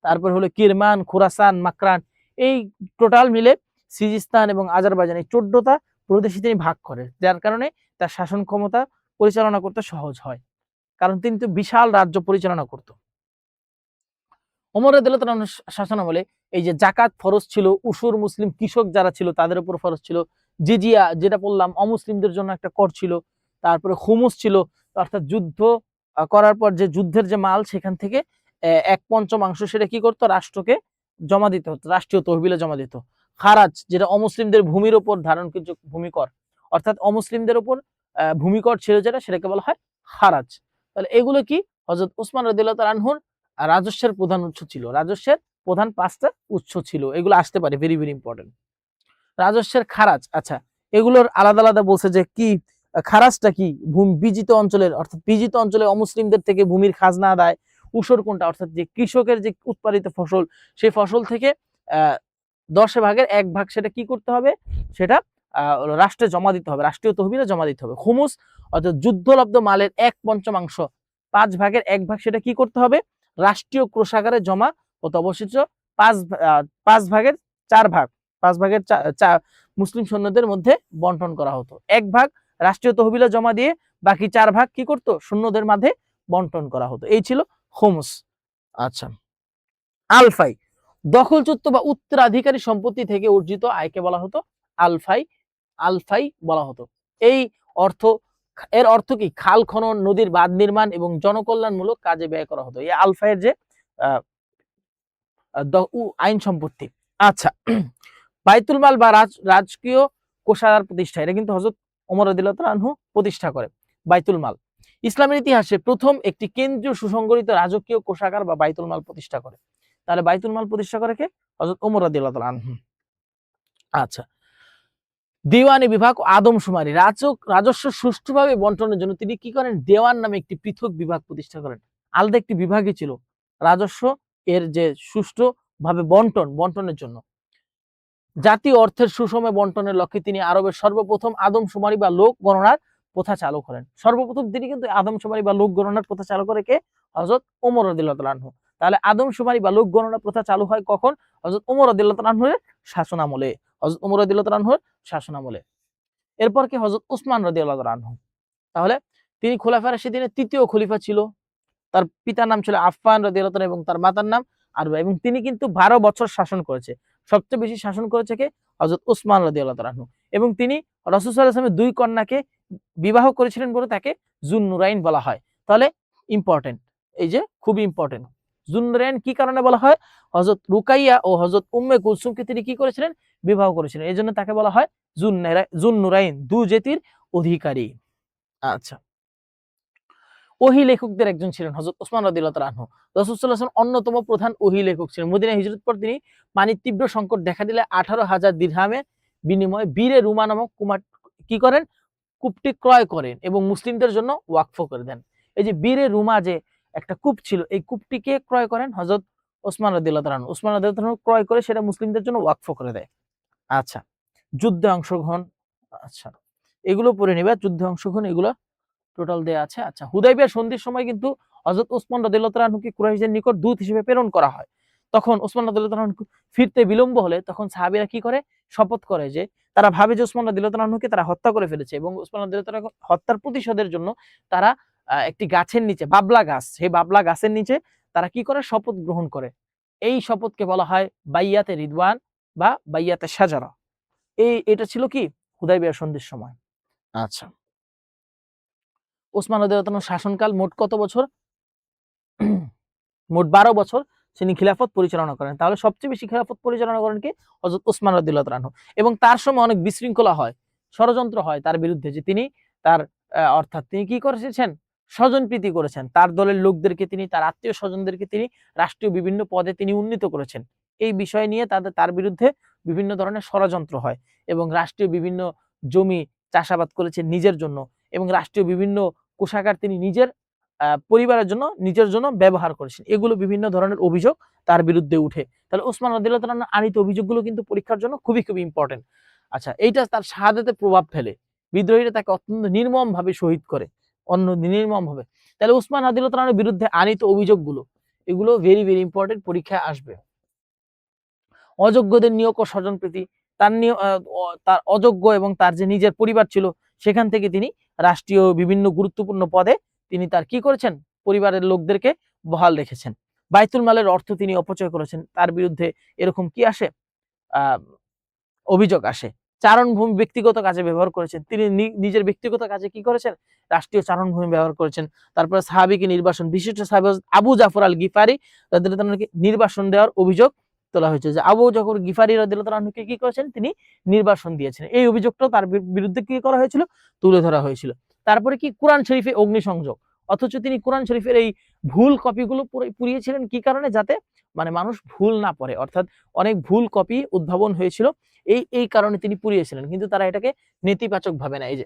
তারপর হলো কিরমান, খুরাসান, মাকরান, এই টোটাল মিলে সিজিস্তান এবং আজারবাইজান, এই 14টা প্রদেশে তিনি ভাগ করে, যার কারণে তার শাসন ক্ষমতা পরিচালনা করতে সহজ হয়, কারণ তিনি তো বিশাল রাজ্য পরিচালনা করত। ওমর রাদিয়াল্লাহু তাআলা শাসনামলে এই যে যাকাত ফরজ ছিল, উশুর মুসলিম কৃষক যারা ছিল তাদের উপর ফরজ ছিল, জিজিয়া যেটা বললাম অমুসলিমদের জন্য একটা কর ছিল, তারপরে খুমুস ছিল, অর্থাৎ যুদ্ধ করার পর যে যুদ্ধের যে মাল সেখান থেকে 1/5 সেটা কি করতো? রাষ্ট্রকে জমা দিতে হতো, রাষ্ট্রীয় তহবিলে জমা দিত। খারাজ যেটা অমুসলিমদের ভূমির উপর ধারণকৃত ভূমিকর, অর্থাৎ অমুসলিমদের উপর ভূমিকর ছিল যেটা, সেটাকে বলা হয় খারাজ। তাহলে এগুলো কি? হযরত ওসমান রাদিয়াল্লাহু তাআলা আনহুর রাজস্বের প্রধান উৎস ছিল। রাজস্বের প্রধান 5টা উৎস ছিল, এগুলো আসতে পারে, ভেরি ভেরি ইম্পর্টেন্ট। রাজস্বের খারাজ, আচ্ছা, এগুলোর আলাদা আলাদা বলছে যে কি খারাজটা কি? বিজিত অঞ্চলের, অর্থাৎ বিজিত অঞ্চলে অমুসলিমদের থেকে ভূমির খাজনা আদায়। উসর কোনটা? অর্থাৎ যে কৃষকের যে উৎপাদিত ফসল, সেই ফসল থেকে 10 ভাগের 1 ভাগ সেটা কি করতে হবে? সেটা রাষ্ট্রে জমা দিতে হবে, রাষ্ট্রীয় তহবিলে জমা দিতে হবে। খুমুস অর্থাৎ যুদ্ধলব্ধ মালের 1/5, 5 ভাগের 1 ভাগ সেটা কি করতে হবে? রাষ্ট্রীয় কোষাগারে জমা হতো। অবশিষ্ট 5 ভাগের 4 ভাগ, 5 ভাগের মুসলিম সৈন্যদের মধ্যে বন্টন করা হতো। 1 ভাগ রাষ্ট্রীয় তহবিলে জমা দিয়ে বাকি 4 ভাগ কি করতো, সৈন্যদের মাঝে বন্টন করা হতো। এই ছিল খুমুস। আচ্ছা, আলফাই, দখলচ্যুত বা উত্তরাধিকারী সম্পত্তি থেকে অর্জিত আয়কে বলা হতো আলফাই। আলফাই বলা হতো। এই অর্থ, এর অর্থ কি, খাল খনন, নদীর বাঁধ নির্মাণ এবং জনকল্যাণমূলক কাজে ব্যয় করা হতো। এই আলফাইয়ের যে আইন সম্পত্তি। আচ্ছা, বাইতুল মাল বা রাজকীয় কোষাগার প্রতিষ্ঠা, এটা কিন্তু হযরত ওমর রাদিয়াল্লাহু তাআলা আনহু প্রতিষ্ঠা করে বাইতুল মাল। ইসলামের ইতিহাসে প্রথম একটি কেন্দ্রীয় সুসংগঠিত রাজকীয় কোষাগার বা বাইতুল মাল প্রতিষ্ঠা করে। তাহলে বাইতুল মাল প্রতিষ্ঠা করে কে? হযরত ওমর রাদিয়াল্লাহু তাআলা আনহু। আচ্ছা, দেওয়ানি বিভাগ ও আদমশুমারি, রাজস্ব সুষ্ঠুভাবে বন্টনের জন্য তিনি কি করেন, দেওয়ান নামে একটি পৃথক বিভাগ প্রতিষ্ঠা করেন। আলাদা একটি বিভাগই ছিল রাজস্ব এর যে সুষ্ঠুভাবে বন্টনের জন্য। জাতীয় অর্থের সুষম বন্টনের লক্ষ্যে তিনি আরবের সর্বপ্রথম আদমশুমারি বা লোক গণনার প্রথা চালু করেন। সর্বপ্রথম তিনি কিন্তু আদমশুমারি বা লোক গণনার প্রথা চালু করে কে? হযরত ওমর রাদিয়াল্লাহু তাআলা আনহু। তাহলে আদমশুমারি বা লোক গণনা প্রথা চালু হয় কখন? হযরত ওমর রাদিয়াল্লাহু তাআলা আনহুর শাসনামলে। হযরত ওমর রাদিয়াল্লাহু তাআলা আনহুর শাসনামলে। এরপর কি? হযরত উসমান রাদিয়াল্লাহু তাআলা আনহু। তাহলে তিনি খোলাফায়ে রাশিদিনের ৩য় খলিফা ছিল। তার পিতার নাম ছিল আফফান রাদিয়াল্লাহু তাআলা এবং তার মাতার নাম আরবা, এবং তিনি কিন্তু ১২ বছর শাসন করেছে। সবচেয়ে বেশি শাসন করেছে কে? হযরত উসমান রাদিয়াল্লাহু তাআলা আনহু। এবং তিনি রাসূল সাল্লাল্লাহু আলাইহি ওয়াসাল্লামের ২ কন্যাকে বিবাহ করেছিলেন বলে তাকে যুন-নুরাইন বলা হয়। তাহলে ইম্পর্টেন্ট, এই যে খুবই ইম্পর্টেন্ট। যুন-নুরাইন কি কারণে বলা হয়? হযরত রুকাইয়া ও হযরত উম্মে কুলসুমকে তিনি কি করেছিলেন? বিবাহ করেছিলেন। এজন্য তাকে বলা হয় যুন-নুরাইন, ২ জ্যোতির অধিকারী। আচ্ছা, ওহী লেখকদের একজন ছিলেন হযরত ওসমান রাদিয়াল্লাহু তাআলা আনহু। রাসূল সাল্লাল্লাহু আলাইহি ওয়াসাল্লাম অন্যতম প্রধান ওহী লেখক ছিলেন। মদিনায় হিজরত পর তিনি পানির তীব্র সংকট দেখা দিলে ১৮,০০০ দিরহামের বিনিময়ে বীরে রুমা নামক কি করেন? কূপটি ক্রয় করেন এবং মুসলিমদের জন্য ওয়াকফ করে দেন। এই যে বীরে রুমা যে একটা কূপ ছিল, এই কূপটিকে ক্রয় করেন হযরত ওসমান রাদিয়াল্লাহু তাআলা আনহু। ওসমান রাদিয়াল্লাহু তাআলা ক্রয় করে সেটা মুসলিমদের জন্য ওয়াকফ করে দেয়। আচ্ছা, যুদ্ধে অংশগ্রহণ, আচ্ছা এগুলো পড়ে নিবা, যুদ্ধে অংশগ্রহণ এগুলো টোটাল দেয়া আছে। আচ্ছা, হুদাইবিয়া সন্ধির সময় কিন্তু হযরত ওসমান রাদিয়াল্লাহু তাআলা আনহুকে কুরাইশদের নিকট দূত হিসেবে প্রেরণ করা হয়। তখন ওসমান রাদিয়াল্লাহু তাআলা আনহু ফিরতে বিলম্ব হলে তখন সাহাবীরা কি করে? শপথ করে যে তারা ভাবে যে ওসমান রাদিয়াল্লাহু তাআলা আনহুকে তারা হত্যা করে ফেলেছে এবং ওসমান রাদিয়াল্লাহু তাআলা হত্যার প্রতিশোধের জন্য তারা একটি গাছের নিচে, বাবলা গাছ, সেই বাবলা গাছের নিচে তারা কি করে? শপথ গ্রহণ করে। এই শপথকে বলা হয় বাইয়াতে রিদওয়ান বা বাইয়াতে শাজারা। এটা ছিল কি? হুদাইবিয়া সন্ধির সময়। আচ্ছা, ওসমান রাদিয়াল্লাহু তাআলার শাসনকাল মোট কত বছর? মোট ১২ বছর তিনি খিলাফত পরিচালনা করেন। তাহলে সবচেয়ে বেশি খিলাফত পরিচালনা করেন কে? হযরত ওসমান রাদিয়াল্লাহু তাআলা আনহু। এবং তার সময় অনেক বিশৃঙ্খলা হয়, ষড়যন্ত্র হয় তার বিরুদ্ধে, যে তিনি তার অর্থাৎ তিনি কি করেছেন? স্বজনপ্রীতি করেছেন। তার দলের লোকদেরকে তিনি, তার আত্মীয়-স্বজনদেরকে তিনি রাষ্ট্রীয় বিভিন্ন পদে তিনি উন্নীত করেছেন। এই বিষয় নিয়ে তার বিরুদ্ধে বিভিন্ন ধরনের ষড়যন্ত্র হয় এবং রাষ্ট্রীয় বিভিন্ন জমি চাষাবাদ করেছেন নিজের জন্য এবং রাষ্ট্রীয় বিভিন্ন কোষাগার তিনি পরিবারের জন্য, নিজের জন্য ব্যবহার করেছেন। এগুলো বিভিন্ন ধরনের অভিযোগ তার বিরুদ্ধে উঠে। তাহলে ওসমান রাদিয়াল্লাহু তাআলা আনহু আনীত অভিযোগগুলো কিন্তু পরীক্ষার জন্য খুবই, খুবই ইম্পর্টেন্ট। আচ্ছা, এইটা তার শাহাদাতে প্রভাব ফেলে। বিদ্রোহীরা তাকে অত্যন্ত নির্মমভাবে শহীদ করে। নির্মমভাবে। তাহলে ওসমান রাদিয়াল্লাহু তাআলা আনহুর বিরুদ্ধে আনীত অভিযোগগুলো, এগুলো ভেরি, ভেরি ইম্পর্টেন্ট, পরীক্ষায় আসবে। অযোগ্যদের নিয়োগ ও স্বজনপ্রীতি, তার অযোগ্য এবং তার যে নিজের পরিবার ছিল সেখান থেকে তিনি রাষ্ট্রীয় বিভিন্ন গুরুত্বপূর্ণ পদে তিনি তার কি করেছেন? পরিবারের লোকদেরকে বহাল রেখেছেন। বাইতুল মালের অর্থ তিনি অপচয় করেছেন। তার বিরুদ্ধে এরকম কি আসে? অভিযোগ আসে। চারণভূমি ব্যক্তিগত কাজে ব্যবহার করেছেন। তিনি নিজের ব্যক্তিগত কাজে কি করেছেন? রাষ্ট্রীয় চারণভূমি ব্যবহার করেছেন। তারপরে সাহাবীকে নির্বাসন, বিশিষ্ট সাহাবী আবু জাফর আল গিফারি রাদিয়াল্লাহু তাআলাকে নির্বাসন দেওয়ার অভিযোগ তোলা হয়েছে, যে আবু জাফর গিফারি রাদিয়াল্লাহু তাআলা আনহুকে কি করেছেন? তিনি নির্বাসন দিয়েছেন। এই অভিযোগটাও তার বিরুদ্ধে কি করা হয়েছিল? তুলে ধরা হয়েছিল। তারপরে কি? কোরআন শরীফে অগ্নিসংযোগ। অথচ তিনি কোরআন শরীফের এই ভুল কপিগুলো পুড়িয়েছিলেন কি কারণে? যাতে মানে মানুষ ভুল না পড়ে, অর্থাৎ অনেক ভুল কপি উদ্ভাবন হয়েছিল, এই কারণে তিনি পুড়িয়েছিলেন। কিন্তু তারা এটাকে নেতিবাচক ভাবে না, এই যে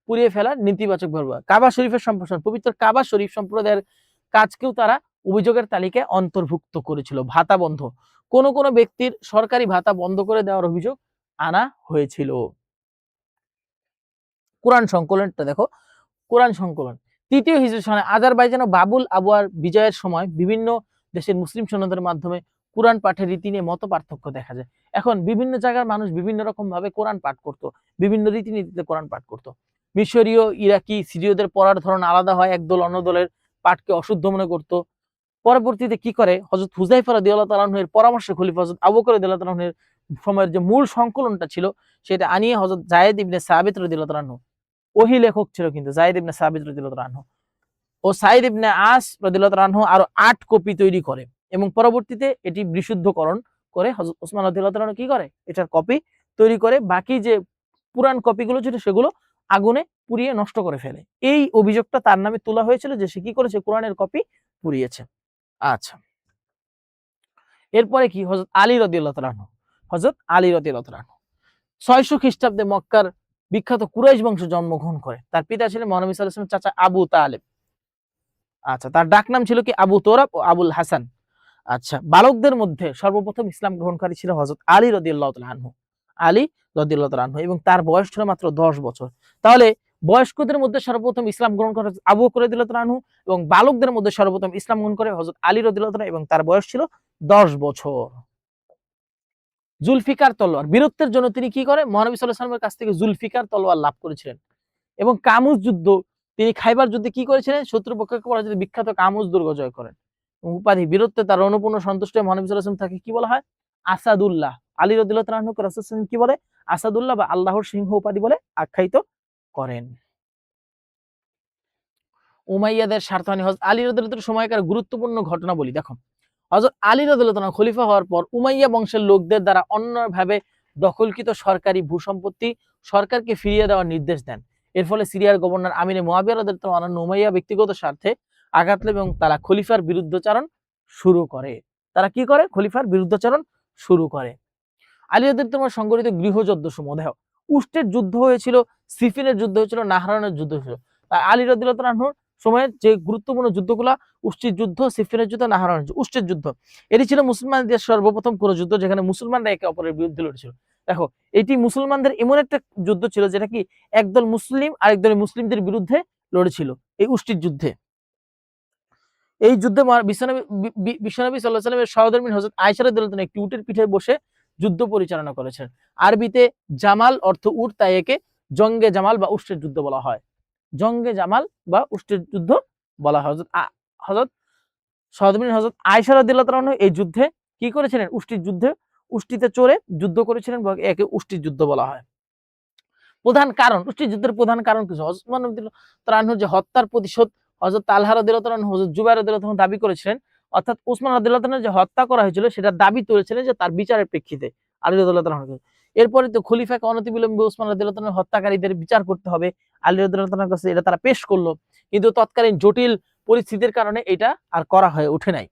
পুড়িয়ে ফেলার নেতিবাচক ভাবে। কাবা শরীফের সম্প্রসারণ, পবিত্র কাবা শরীফ সম্প্রদায়ের কাজকেও তারা অভিযোগের তালিকায় অন্তর্ভুক্ত করেছিল। ভাতা বন্ধ, কোন কোন ব্যক্তির সরকারি ভাতা বন্ধ করে দেওয়ার অভিযোগ আনা হয়েছিল। কোরআন সংকলনটা দেখো, কোরআন সংকলন ৩য় হিজরি সনে আজারবাইজান ও বাবুল আবওয়ার বিজয়ের সময় বিভিন্ন দেশের মুসলিম সৈন্যদের মাধ্যমে কোরআন পাঠের রীতি নিয়ে মত পার্থক্য দেখা যায়। এখন বিভিন্ন জায়গার মানুষ বিভিন্ন রকম ভাবে কোরআন পাঠ করত, বিভিন্ন রীতিনীতিতে কোরআন পাঠ করত। মিশরীয়, ইরাকি, সিরীয়দের পড়ার ধরন আলাদা হয়, একদল অন্য দলের পাঠকে অশুদ্ধ মনে করত। পরবর্তীতে কি করে, হযরত হুযায়ফা রাদিয়াল্লাহু তাআলা আনহু এর পরামর্শে খলিফা হযরত আবু বকর রাদিয়াল্লাহু তাআলা আনহু এর সময়ের যে মূল সংকলনটা ছিল সেটা আনিয়ে হযরত যায়েদ ইবনে সাবিত রাদিয়াল্লাহু তাআলা আনহু, ওহী লেখক ছিল কিন্তু যায়েদ ইবনে সাবিত রাদিয়াল্লাহু তাআলা আনহু, ও সাইদ ইবনে আস রাদিয়াল্লাহু তাআলা আনহু আরো 8 কপি তৈরি করে এবং পরবর্তীতে এটি বিশুদ্ধকরণ করে হযরত ওসমান রাদিয়াল্লাহু তাআলা আনহু কি করে, এটার কপি তৈরি করে বাকি যে পুরান কপিগুলো ছিল সেগুলো আগুনে পুড়িয়ে নষ্ট করে ফেলে। এই অভিযোগটা তার নামে তোলা হয়েছিল যে সে কি করেছে, কোরআনের কপি পুড়িয়েছে। আচ্ছা, এরপরে কি, হযরত আলী রাদিয়াল্লাহু তাআলা আনহু, হযরত আলী রাদিয়াল্লাহু তাআলা আনহু 600 খ্রিস্টাব্দে মক্কার বিখ্যাত কুরাইশ বংশে জন্মগ্রহণ করে। তার পিতা ছিলেন মহানবী সাল্লাল্লাহু আলাইহি ওয়াসাল্লামের চাচা আবু তালেব। আচ্ছা, তার ডাক নাম ছিল কি, আবু তোরাব ও আবুল হাসান। আচ্ছা, বালকদের মধ্যে সর্বপ্রথম ইসলাম গ্রহণকারী ছিল হযরত আলী রাদিয়াল্লাহু তাআলা আনহু, আলী রাদিয়াল্লাহু তাআলা আনহু, এবং তার বয়স ছিল মাত্র 10 বছর। তাহলে বয়স্কদের মধ্যে সর্বপ্রথম ইসলাম গ্রহণ করে আবু বকর রাদিয়াল্লাহু তাআলা আনহু, এবং বালকদের মধ্যে সর্বপ্রথম ইসলাম গ্রহণ করে হযরত আলী রাদিয়াল্লাহু তাআলা, এবং তার বয়স ছিল 10 বছর। জুলফিকার তলোয়ার, বীরত্বের জন্য তিনি কি করে, মহানবী সাল্লাল্লাহু আলাইহি ওয়াসাল্লামের কাছ থেকে জুলফিকার তলোয়ার লাভ করেছিলেন। এবং কামুজ যুদ্ধ, তিনি খাইবার যুদ্ধে কি করেছিলেন, শত্রুপক্ষকে পরাজিত বিখ্যাত কামুজ দুর্গ জয় করেন। উপাধি বীরত্বে তার অনুপূর্ণ সন্তুষ্ট মহানবী সাল্লাল্লাহু আলাইহি ওয়াসাল্লাম তাকে কি বলা হয়, আসাদুল্লাহ। আলী রাদিয়াল্লাহু তাআলা আনহুকে রাসূল সাল্লাল্লাহু আলাইহি ওয়াসাল্লাম কি বলে, আসাদুল্লাহ বা আল্লাহর সিংহ উপাধি বলে আখ্যায়িত করেন। উমাইয়াদের স্বার্থহানি, হযরত আলী রাদিয়াল্লাহু তাআলার সময়কার গুরুত্বপূর্ণ ঘটনা বলি। দেখো, হযরত আলী রাদিয়াল্লাহু তাআলা খলিফা হওয়ার পর উমাইয়া বংশের লোকদের দ্বারা অন্যভাবে দখলকৃত সরকারি ভূসম্পত্তি সরকারকে ফিরিয়ে দেওয়ার নির্দেশ দেন। এর ফলে সিরিয়ার গভর্নর আমির মুয়াবিয়া রাদিয়াল্লাহু তাআলা অন্যান্য উমাইয়া ব্যক্তিগত স্বার্থে আঘাত লাগে এবং তারা খলিফার বিরুদ্ধাচরণ শুরু করে। তারা কি করে, খলিফার বিরুদ্ধাচরণ শুরু করে। আলী রাদিয়াল্লাহু তাআলা সংগঠিত গৃহযুদ্ধ সমূহ দেখো, উষ্ট্রের যুদ্ধ হয়েছিল, সিফিনের যুদ্ধ হয়েছিল, নাহরানের যুদ্ধ হয়েছিল। আলী রাদিয়াল্লাহু তাআলা আনহুর সময়ের যে গুরুত্বপূর্ণ যুদ্ধগুলা, উষ্ট্রের যুদ্ধ, সিফিনের যুদ্ধ, নাহরানের যুদ্ধ। উষ্ট্রের যুদ্ধ এটি ছিল মুসলমানদের সর্বপ্রথম কোন যুদ্ধ যেখানে মুসলমানরা একে অপরের বিরুদ্ধে লড়েছিল। দেখো, এটি মুসলমানদের এমন একটা যুদ্ধ ছিল যেটা কি একদল মুসলিম আরেকদল মুসলিমদের বিরুদ্ধে লড়েছিল এই উষ্ট্রের যুদ্ধে। এই যুদ্ধে বিশ্বনবী সাল্লাল্লাহু আলাইহি ওয়াসাল্লামের সহধর্মিণী হযরত আয়েশা রাদিয়াল্লাহু তাআলা একটি উটের পিঠে বসে যুদ্ধ পরিচালনা করেছেন। আরবিতে জামাল অর্থ উট, তাই একে জঙ্গে জামাল বা উষ্ট্রের যুদ্ধ বলা হয়। জঙ্গে জামাল বা উষ্ট্রের যুদ্ধ বলা হয়। হযরত সহধর্মিণী হযরত আয়েশা রাদিয়াল্লাহু তাআলা এই যুদ্ধে কি করেছিলেন, উষ্ট্রের যুদ্ধে উষ্ট্রিতে চড়ে যুদ্ধ করেছিলেন, একে উষ্ট্রের যুদ্ধ বলা হয়। প্রধান কারণ, উষ্ট্রের যুদ্ধের প্রধান কারণ কিছু, ওসমান রাদিয়াল্লাহু তাআলা আনহু যে হত্যার প্রতিশোধ হযরত তালহা রাদিয়াল্লাহু তাআলা আনহু হযরত জুবাইর রাদিয়াল্লাহু তাআলা দাবি করেছিলেন, অর্থাৎ ওসমান রাদিয়াল্লাহু তাআলা যে হত্যা করা হয়েছিল সেটা দাবি তুলেছিলেন যে তার বিচারের প্রেক্ষিতে আলী রাদিয়াল্লাহু তাআলা। এরপরে তো খলিফাকে অনতিবিলম্বে ওসমান রাদিয়াল্লাহু তাআলা হত্যাকারীদের বিচার করতে হবে, আলী রাদিয়াল্লাহু তাআলার কাছে এটা তারা পেশ করলো, কিন্তু তৎকালীন জটিল পরিস্থিতির কারণে এটা আর করা হয়ে ওঠে নাই।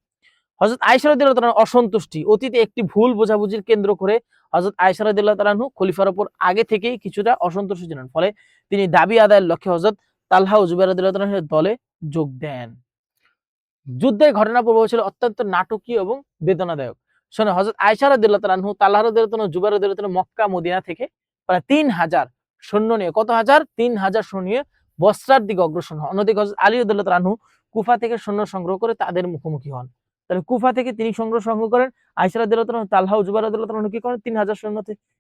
হযরত আয়েশা রাদিয়াল্লাহু তাআলার অসন্তুষ্টি, অতীতে একটি ভুল বোঝাবুঝির কেন্দ্র করে হযরত আয়েশা রাদিয়াল্লাহু তাআলা আনহু খলিফার উপর আগে থেকেই কিছুটা অসন্তুষ্ট ছিলেন। ফলে তিনি দাবি আদায়ের লক্ষ্যে হযরত তালহা ও জুবাইর রাদিয়াল্লাহু তাআলার দলে যোগ দেন। যুদ্ধের ঘটনা প্রবাহ ছিল অত্যন্ত নাটকীয় এবং বেদনাদায়ক। শোনো, হযরত আয়েশা রাদিয়াল্লাহু তাআলা আনহু, তালহা রাদিয়াল্লাহু তাআলা, জুবাইর রাদিয়াল্লাহু তাআলা মক্কা মদিনা থেকে প্রায় 3000 সৈন্য নিয়ে, কত হাজার, 3000 সৈন্য নিয়ে বসরার দিকে অগ্রসর হন। অন্যদিকে হযরত আলী রাদিয়াল্লাহু তাআলা আনহু কুফা থেকে সৈন্য সংগ্রহ করে তাদের মুখোমুখি হন। তাহলে কুফা থেকে তিনি সংগ্রহ করেন, আয়েশা রাদিয়াল্লাহু তাআলা, তালহা ও জুবাইর রাদিয়াল্লাহু তাআলা কি করেন, 3000 সৈন্য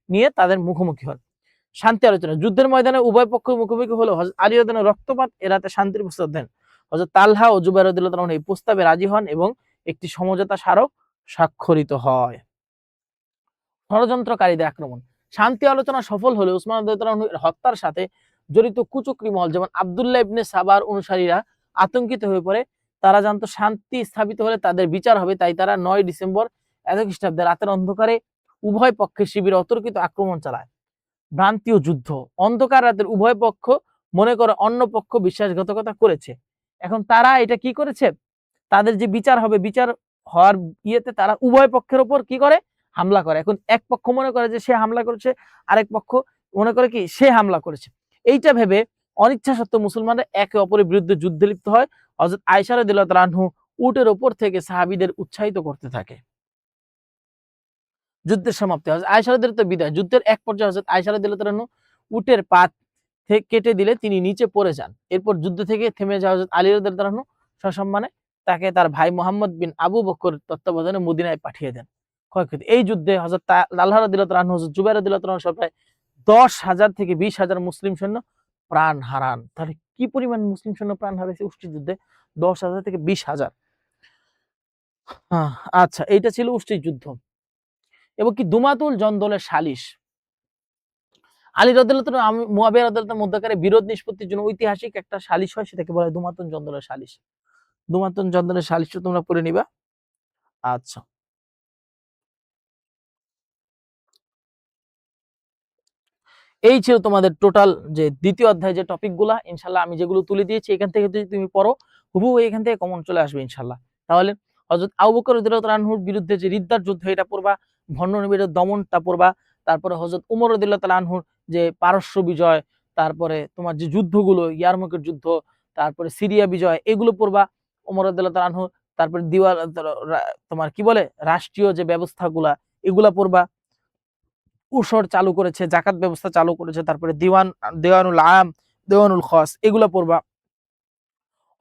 নিয়ে তাদের মুখোমুখি হন। শান্তি আলোচনা, যুদ্ধের ময়দানে উভয় পক্ষ মুখোমুখি হলেও হযরত আলী রাদিয়াল্লাহু তাআলা রক্তপাত এড়াতে শান্তির প্রস্তাব দেন। হযরত তালহা ও জুবাইর রাদিয়াল্লাহু তাআলা এই প্রস্তাবে রাজি হন এবং একটি সমঝোতা স্মারক স্বাক্ষরিত হয়। ষড়যন্ত্রকারীদের আক্রমণ, শান্তি আলোচনা সফল হলে ওসমান রাদিয়াল্লাহু তাআলা হত্যার সাথে জড়িত কুচক্রী মহল যেমন আব্দুল্লাহ ইবনে সাবার অনুসারীরা আতঙ্কিত হয়ে পড়ে। তারা জানতো শান্তি স্থাপিত হলে তাদের বিচার হবে, তাই তারা 9 ডিসেম্বর 1 খ্রিস্টাব্দে রাতের অন্ধকারে উভয় পক্ষের শিবিরে অতর্কিত আক্রমণ চালায়। ভ্রান্তি ও যুদ্ধ, অন্ধকার রাতের উভয় পক্ষ মনে করে অন্য পক্ষ বিশ্বাসঘাতকতা করেছে। এখন তারা এটা কি করেছে, তাদের যে বিচার হবে, বিচার হওয়ার ইয়েতে তারা উভয় পক্ষের উপর কি করে, হামলা করে। এখন এক পক্ষ মনে করে যে সে হামলা করেছে, আরেক পক্ষ মনে করে কি সে হামলা করেছে। এইটা ভেবে অনিচ্ছা সত্ত্বেও মুসলমানরা একে অপরের বিরুদ্ধে যুদ্ধে লিপ্ত হয়। হযরত আয়েশা রাদিয়াল্লাহু তাআলা আনহু উটের উপর থেকে সাহাবীদের উৎসাহিত করতে থাকে। যুদ্ধের সমাপ্তি, হযরত আয়েশা রাদিয়াল্লাহু তাআলা বিদায়। যুদ্ধের এক পর্যায়ে হযরত আয়েশা রাদিয়াল্লাহু তাআলা আনহু উটের পা থেকে কেটে দিলে তিনি নিচে পড়ে যান। এরপর যুদ্ধ থেকে থেমে যাওয়া হযরত আলী রাদিয়াল্লাহু তাআলা আনহু সসম্মানে তাকে তার ভাই মুহাম্মদ বিন আবু বকর তত্ত্বাবধানে মদিনায় পাঠিয়ে দেন। ক্ষয়ক্ষতি। এই যুদ্ধে হযরত তালহা রাদিয়াল্লাহু তাআলা আনহু, হযরত জুবাইর রাদিয়াল্লাহু তাআলা সহ প্রায় 10,000 থেকে 20,000 মুসলিম সৈন্য প্রাণ হারান। তাহলে কি পরিমাণ মুসলিম সৈন্য প্রাণ হারাইছে উষ্টি যুদ্ধে? 10,000 থেকে 20,000। আচ্ছা, এইটা ছিল উষ্টি যুদ্ধ। এবং কি দুমাতুল জন্দলের সালিশ, আলী রাদিয়াল্লাহু তাআলা মুয়াবিয়া রাদিয়াল্লাহু তাআলার মধ্যকারে বিরোধ নিষ্পত্তির জন্য ঐতিহাসিক একটা সালিশ হয়, সেটাকে বলা হয় দুমাতুল জন্দলের সালিশ। দুমাতুল জন্দলের সালিশটা তোমরা পড়ে নিবা। আচ্ছা, এই ছিল তোমাদের টোটাল যে দ্বিতীয় অধ্যায় যে টপিকগুলা। ইনশাআল্লাহ আমি যেগুলো তুলে দিয়েছি এখান থেকে যদি তুমি পড়ো, হুবহু এখান থেকে কমন চলে আসবে ইনশাআল্লাহ। তাহলে হযরত আবু বকর রাদিয়াল্লাহু তাআলা আনহুর বিরুদ্ধে যে রিদ্দার যুদ্ধ, এটা পড়বা। ভণ্ড নবীর দমনটা পড়বা। তারপরে হযরত উমর রাদিয়াল্লাহু তাআলা আনহুর যে পারস্য বিজয়, তারপরে তোমার যে যুদ্ধগুলো, ইয়ারমুকের যুদ্ধ, তারপরে সিরিয়া বিজয়, এগুলো পড়বা উমর রাদিয়াল্লাহু তাআলা আনহু। তারপরে তোমার কি বলে রাষ্ট্রীয় যে ব্যবস্থাগুলা, এগুলা পড়বা। উসর চালু করেছে, জাকাত ব্যবস্থা চালু করেছে, তারপরে দেওয়ানুল আম, দেওয়ানুল খাস, এগুলা পড়বা।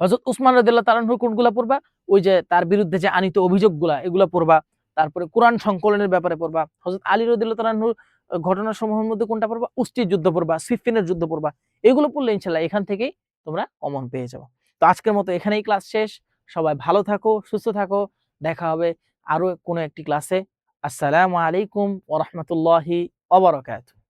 হযরত উসমান রাদিয়াল্লাহু তাআলা আনহু কোনগুলা পড়বা? ওই যে তার বিরুদ্ধে যে আনিত অভিযোগগুলা, এগুলা পড়বা। তারপরে কোরআন সংকলনের ব্যাপারে পড়বা। হযরত আলী রাদিয়াল্লাহু তাআলা আনহুর ঘটনাসমূহের মধ্যে কোনটা পড়বা? উষ্টির যুদ্ধ পড়বা, সিফফিনের যুদ্ধ পড়বা। এগুলো পড়লে ইনশাআল্লাহ এখান থেকেই তোমরা কমন পেয়ে যাবে। তো আজকের মতো এখানেই ক্লাস শেষ। সবাই ভালো থাকো, সুস্থ থাকো। দেখা হবে আরো কোনো একটি ক্লাসে। আসসালামু আলাইকুম ওয়া রাহমাতুল্লাহি ওয়া বারাকাতুহু।